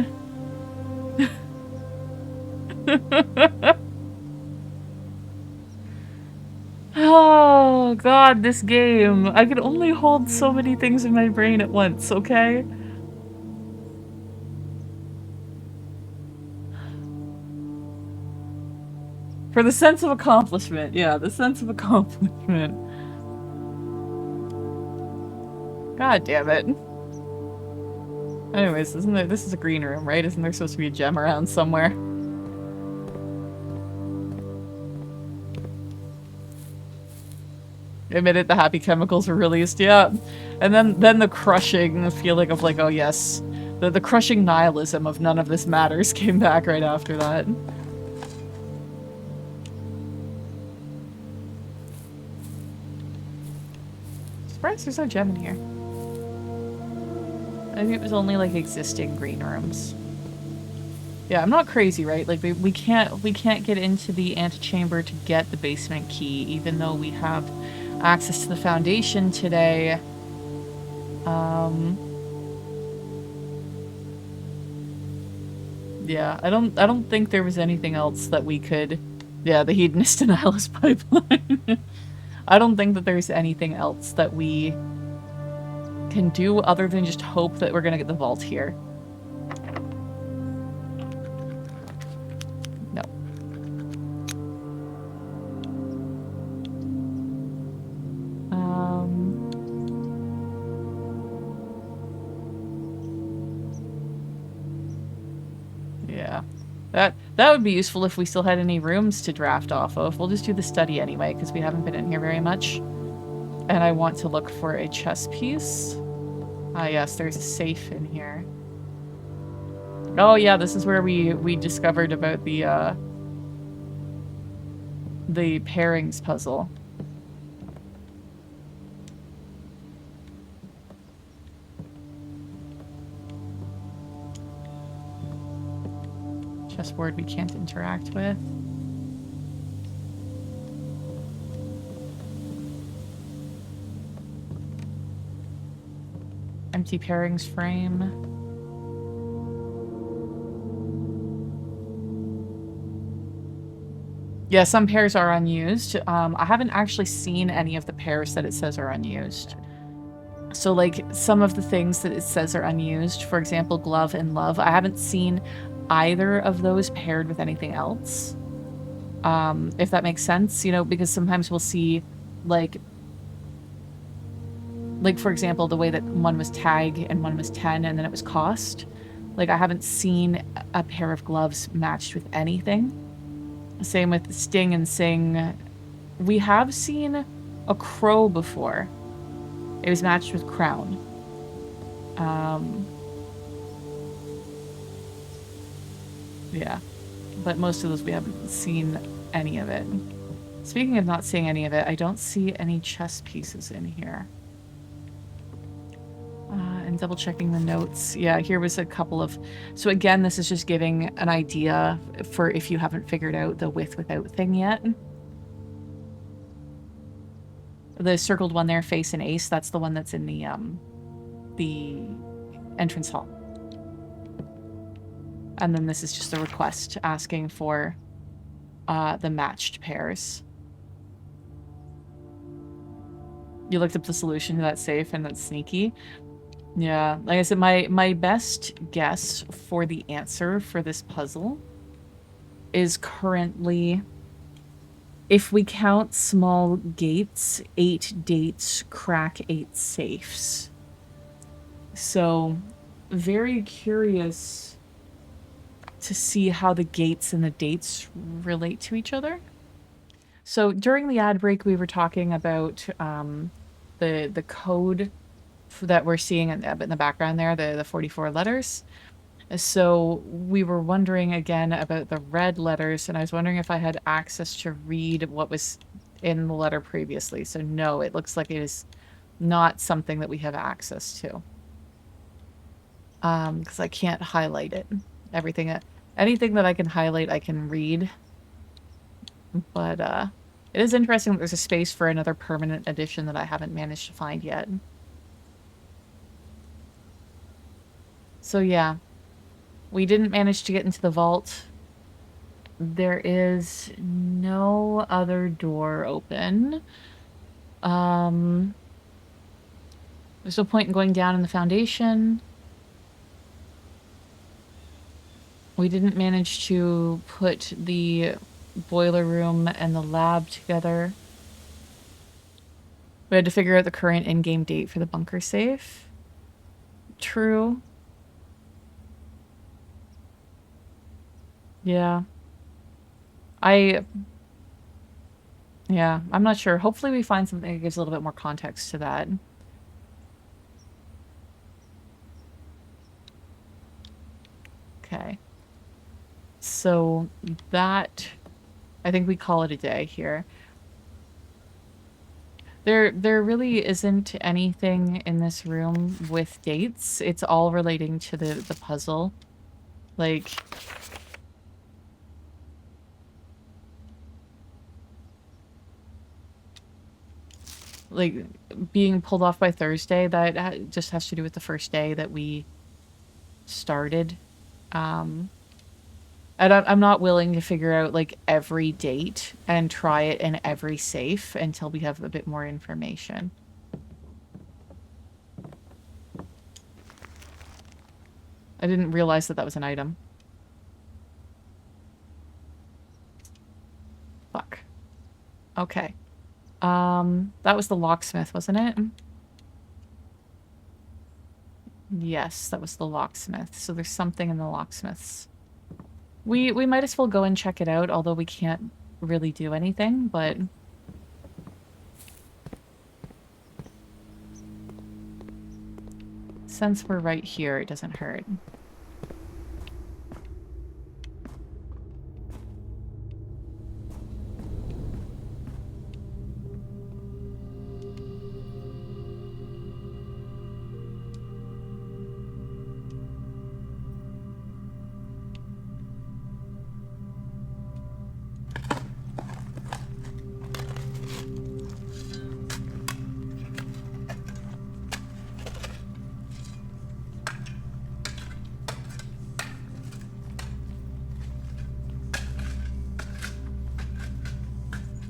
Oh, God, this game. I can only hold so many things in my brain at once, okay? For the sense of accomplishment. Yeah, the sense of accomplishment. God damn it. Anyways, this is a green room, right? Isn't there supposed to be a gem around somewhere? Admitted the happy chemicals were released, yeah. And then the crushing feeling of like, oh yes. The crushing nihilism of none of this matters came back right after that. Surprised there's no gem in here. I think it was only like existing green rooms. Yeah, I'm not crazy, right? Like we can't get into the antechamber to get the basement key, even though we have access to the foundation today. Yeah, I don't think there was anything else that we could... Yeah, the hedonist and nihilist pipeline. I don't think that there's anything else that we can do other than just hope that we're gonna get the vault here. No. Yeah. That would be useful if we still had any rooms to draft off of. We'll just do the study anyway, because we haven't been in here very much. And I want to look for a chess piece. Ah, yes, there's a safe in here. Oh yeah, this is where we discovered about the pairings puzzle. Chessboard we can't interact with. Empty pairings frame. Yeah, some pairs are unused. I haven't actually seen any of the pairs that it says are unused. So like some of the things that it says are unused, for example, glove and love, I haven't seen either of those paired with anything else. If that makes sense, you know, because sometimes we'll see like for example, the way that one was tag and one was 10 and then it was cost. Like I haven't seen a pair of gloves matched with anything. Same with sting and sing. We have seen a crow before. It was matched with crown. Yeah. But most of those we haven't seen any of it. Speaking of not seeing any of it, I don't see any chess pieces in here. And double checking the notes. Yeah, here was a couple of... So again, this is just giving an idea for if you haven't figured out the with without thing yet. The circled one there, face and ace, that's the one that's in the entrance hall. And then this is just a request asking for the matched pairs. You looked up the solution to that safe and that's sneaky. Yeah, like I said, my best guess for the answer for this puzzle is currently, if we count small gates, 8 dates crack 8 safes. So, very curious to see how the gates and the dates relate to each other. So during the ad break, we were talking about the code that we're seeing in the background there, the 44 letters. So we were wondering again about the red letters, and I was wondering if I had access to read what was in the letter previously. So no, it looks like it is not something that we have access to. Because I can't highlight it. Anything that I can highlight, I can read. But it is interesting that there's a space for another permanent edition that I haven't managed to find yet. So yeah, we didn't manage to get into the vault. There is no other door open. There's no point in going down in the foundation. We didn't manage to put the boiler room and the lab together. We had to figure out the current in-game date for the bunker safe. True. Yeah. I'm not sure. Hopefully we find something that gives a little bit more context to that. Okay. So that, I think we call it a day here. There really isn't anything in this room with dates. It's all relating to the puzzle. Like being pulled off by Thursday, that just has to do with the first day that we started. And I'm not willing to figure out like every date and try it in every safe until we have a bit more information. I didn't realize that was an item. Fuck. Okay. That was the locksmith, wasn't it? Yes, that was the locksmith. So there's something in the locksmith's. We might as well go and check it out, although we can't really do anything, but... Since we're right here, it doesn't hurt.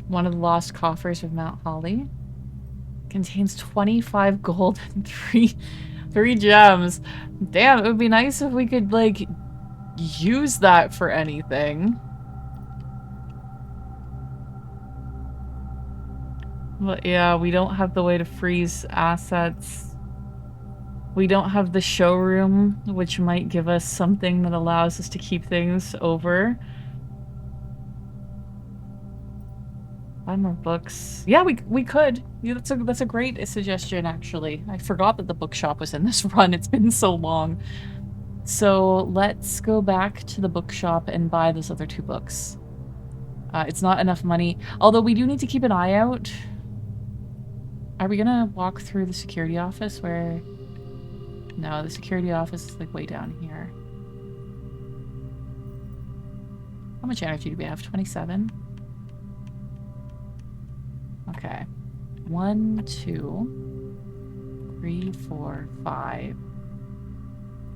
One of the lost coffers of Mount Holly contains 25 gold and three gems. Damn, it would be nice if we could, like, use that for anything. But yeah, we don't have the way to freeze assets. We don't have the showroom, which might give us something that allows us to keep things over. Buy more books. Yeah, we could. Yeah, that's a great suggestion, actually. I forgot that the bookshop was in this run. It's been so long. So let's go back to the bookshop and buy those other 2 books. It's not enough money. Although we do need to keep an eye out. Are we gonna walk through the security office where... No, the security office is like way down here. How much energy do we have? 27? Okay. 1, 2, 3, 4, 5,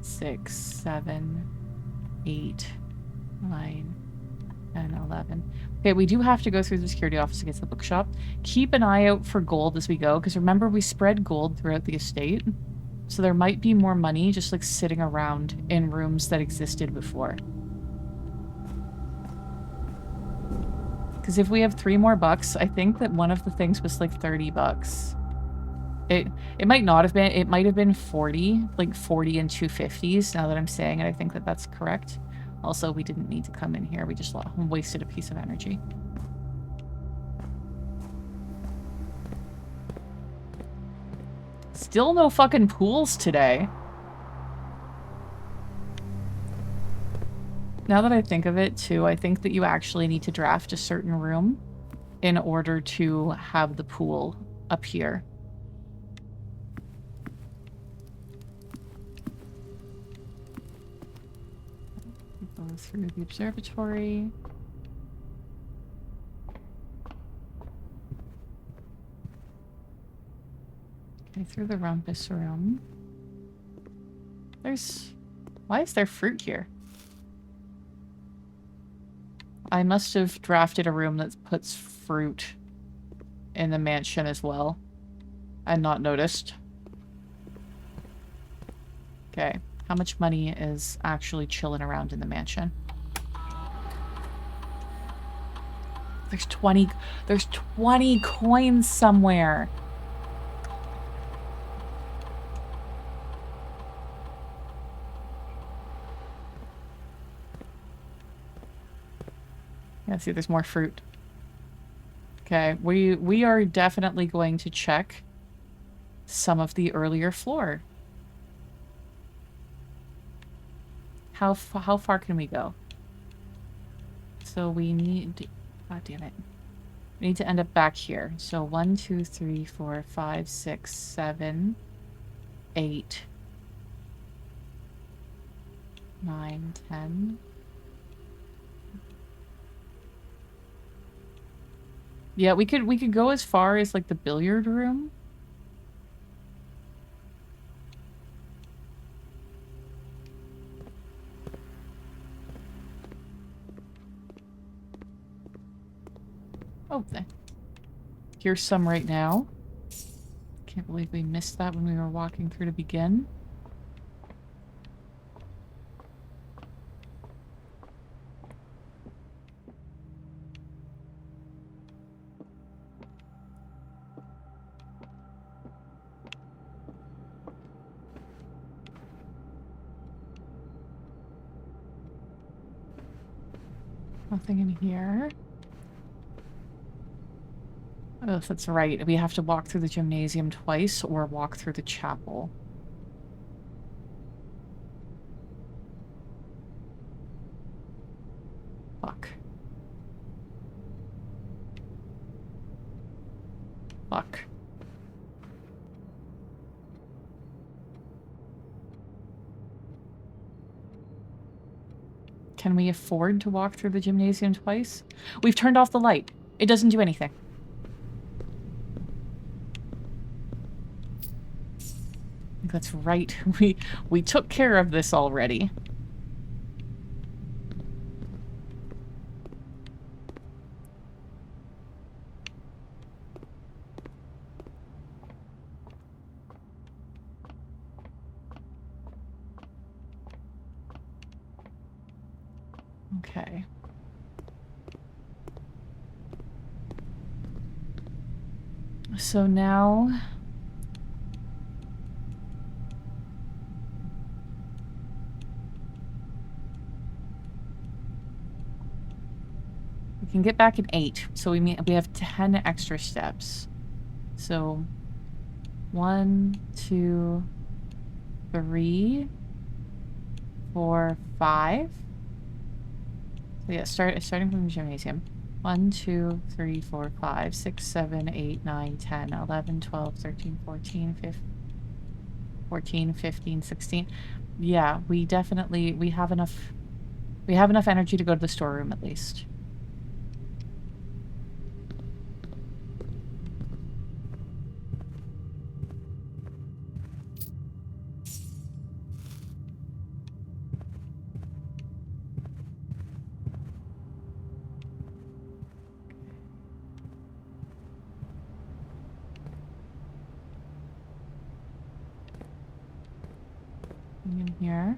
6, 7, 8, 9, 10, 11. Okay, we do have to go through the security office to get to the bookshop. Keep an eye out for gold as we go, because remember we spread gold throughout the estate. So there might be more money just like sitting around in rooms that existed before. Because if we have 3 more bucks, I think that one of the things was like 30 bucks. It might not have been. It might have been 40, like 40 and 250s. Now that I'm saying it, I think that that's correct. Also, we didn't need to come in here. We just wasted a piece of energy. Still no fucking pools today. Now that I think of it, too, I think that you actually need to draft a certain room in order to have the pool appear. Go through the observatory. Okay, through the rumpus room. Why is there fruit here? I must have drafted a room that puts fruit in the mansion as well. And not noticed. Okay. How much money is actually chilling around in the mansion? There's 20 coins somewhere. Yeah, see, there's more fruit. Okay, we are definitely going to check some of the earlier floor. How far can we go? So we need... God damn it. We need to end up back here. So 1, 2, 3, 4, 5, 6, 7, 8, 9, 10... Yeah, we could go as far as like the billiard room. Oh, here's some right now. Can't believe we missed that when we were walking through to begin. Nothing in here. Oh, that's right. We have to walk through the gymnasium twice or walk through the chapel. Fuck. Fuck. Can we afford to walk through the gymnasium twice? We've turned off the light. It doesn't do anything. That's right. We took care of this already. Okay. So now... We can get back in 8. So we have 10 extra steps. So 1, 2, 3, 4, 5. So yeah, starting from the gymnasium. 1, 2, 3, 4, 5, 6, 7, 8, 9, 10, 11, 12, 13, 14, 15, 16. Yeah, we have enough energy to go to the storeroom at least. In here.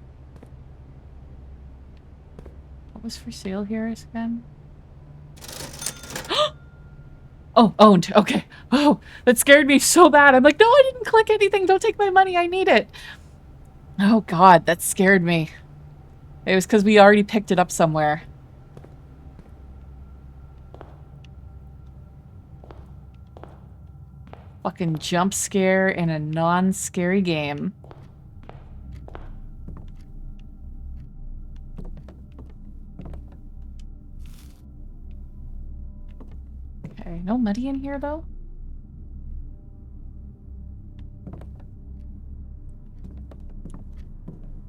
What was for sale here again? Oh, owned. Okay. Oh, that scared me so bad. I'm like, no, I didn't click anything. Don't take my money. I need it. Oh, God, that scared me. It was because we already picked it up somewhere. Fucking jump scare in a non-scary game. Okay, no money in here, though?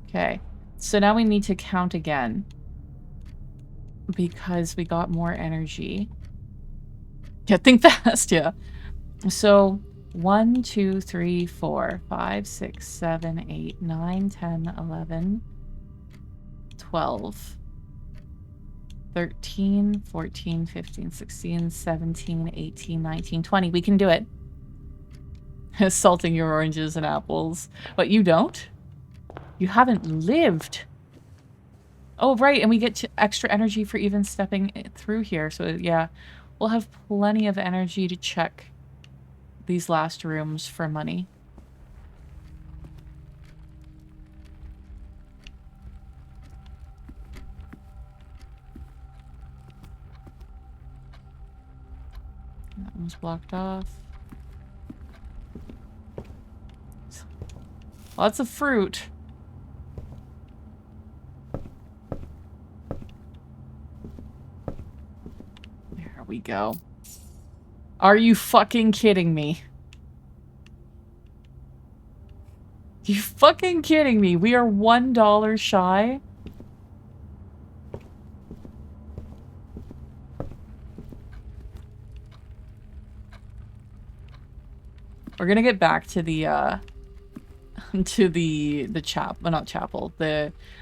Okay, so now we need to count again. Because we got more energy. Yeah, think fast, yeah. So, 1, 2, 3, 4, 5, 6, 7, 8, 9, 10, 11, 12, 13, 14, 15, 16, 17, 18, 19, 20. We can do it. Salting your oranges and apples. But you don't? You haven't lived. Oh, right, and we get extra energy for even stepping through here. So, yeah, we'll have plenty of energy to check these last rooms for money. That one's blocked off. Lots of fruit. There we go. Are you fucking kidding me? You fucking kidding me? We are $1 shy? We're gonna get back to the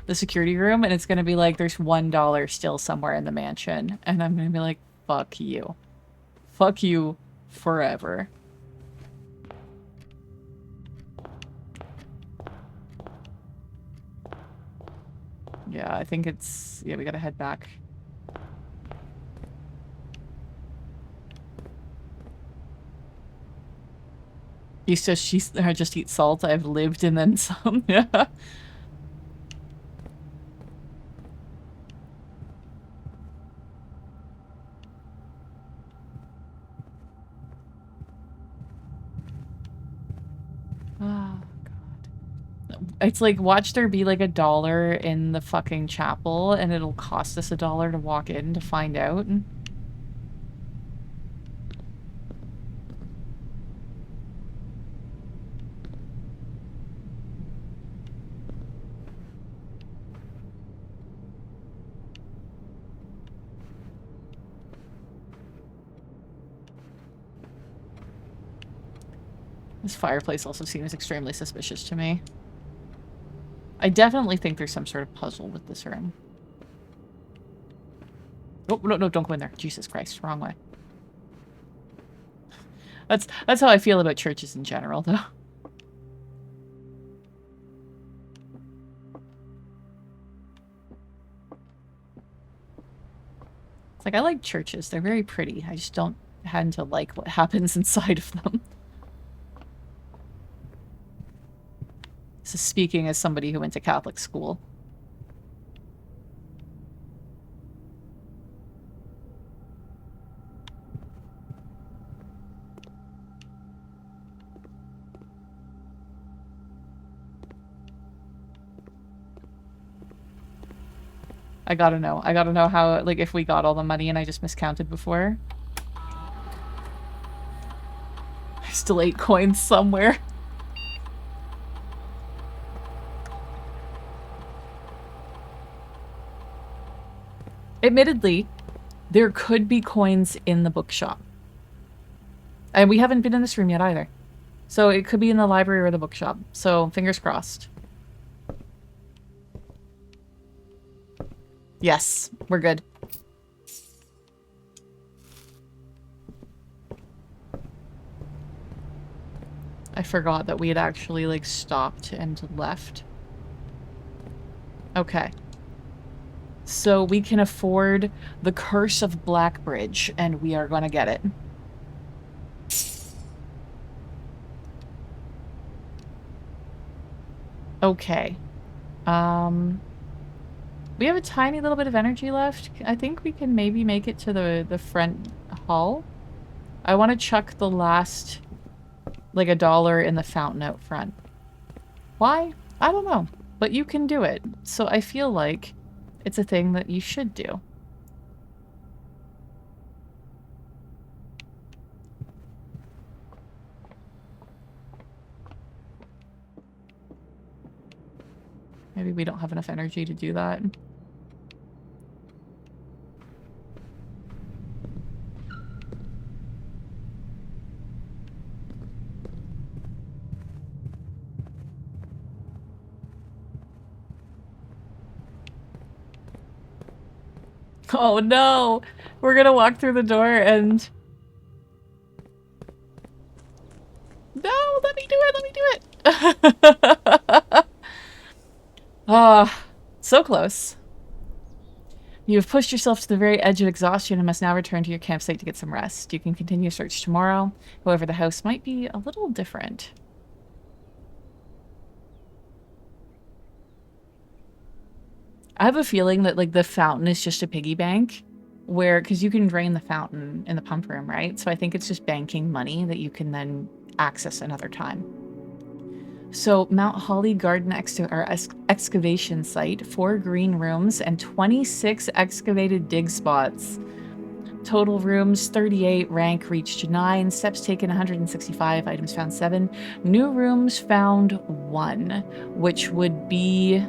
the security room, and it's gonna be like there's $1 still somewhere in the mansion, and I'm gonna be like, fuck you. Fuck you forever. Yeah, I think it's... Yeah, we gotta head back. Used to just eat salt. I've lived and then some. Yeah. Oh, God. It's like, watch there be like $1 in the fucking chapel, and it'll cost us $1 to walk in to find out. This fireplace also seems extremely suspicious to me. I definitely think there's some sort of puzzle with this room. Oh, no, no, don't go in there. Jesus Christ, wrong way. That's how I feel about churches in general, though. It's like, I like churches. They're very pretty. I just don't happen to like what happens inside of them. This is speaking as somebody who went to Catholic school. I gotta know. I gotta know how, like, if we got all the money and I just miscounted before. I still 8 coins somewhere. Admittedly, there could be coins in the bookshop. And we haven't been in this room yet either. So it could be in the library or the bookshop. So fingers crossed. Yes, we're good. I forgot that we had actually, like, stopped and left. Okay. So we can afford the Curse of Blackbridge, and we are gonna get it. Okay. We have a tiny little bit of energy left. I think we can maybe make it to the front hall. I want to chuck the last, like, $1 in the fountain out front. Why? I don't know. But you can do it. So I feel like it's a thing that you should do. Maybe we don't have enough energy to do that. Oh no! We're gonna walk through the door and... No! Let me do it! Let me do it! Ah, so close. You have pushed yourself to the very edge of exhaustion and must now return to your campsite to get some rest. You can continue your search tomorrow. However, the house might be a little different. I have a feeling that, like, the fountain is just a piggy bank where, because you can drain the fountain in the pump room, right? So I think it's just banking money that you can then access another time. So Mount Holly Garden excavation site, 4 green rooms and 26 excavated dig spots. Total rooms 38, rank reached 9, steps taken 165, items found 7, new rooms found 1, which would be...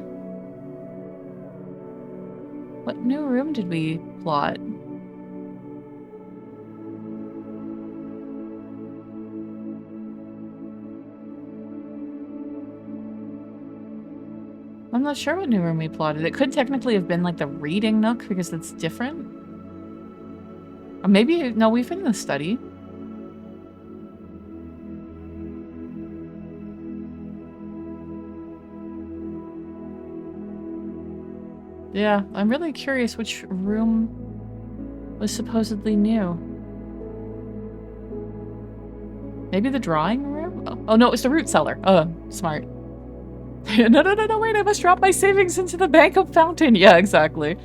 What new room did we plot? I'm not sure what new room we plotted. It could technically have been like the reading nook because it's different. Or maybe, no, we've been in the study. Yeah, I'm really curious which room was supposedly new. Maybe the drawing room? Oh no, it's the root cellar. Oh, smart. No, wait, I must drop my savings into the bank of fountain. Yeah, exactly.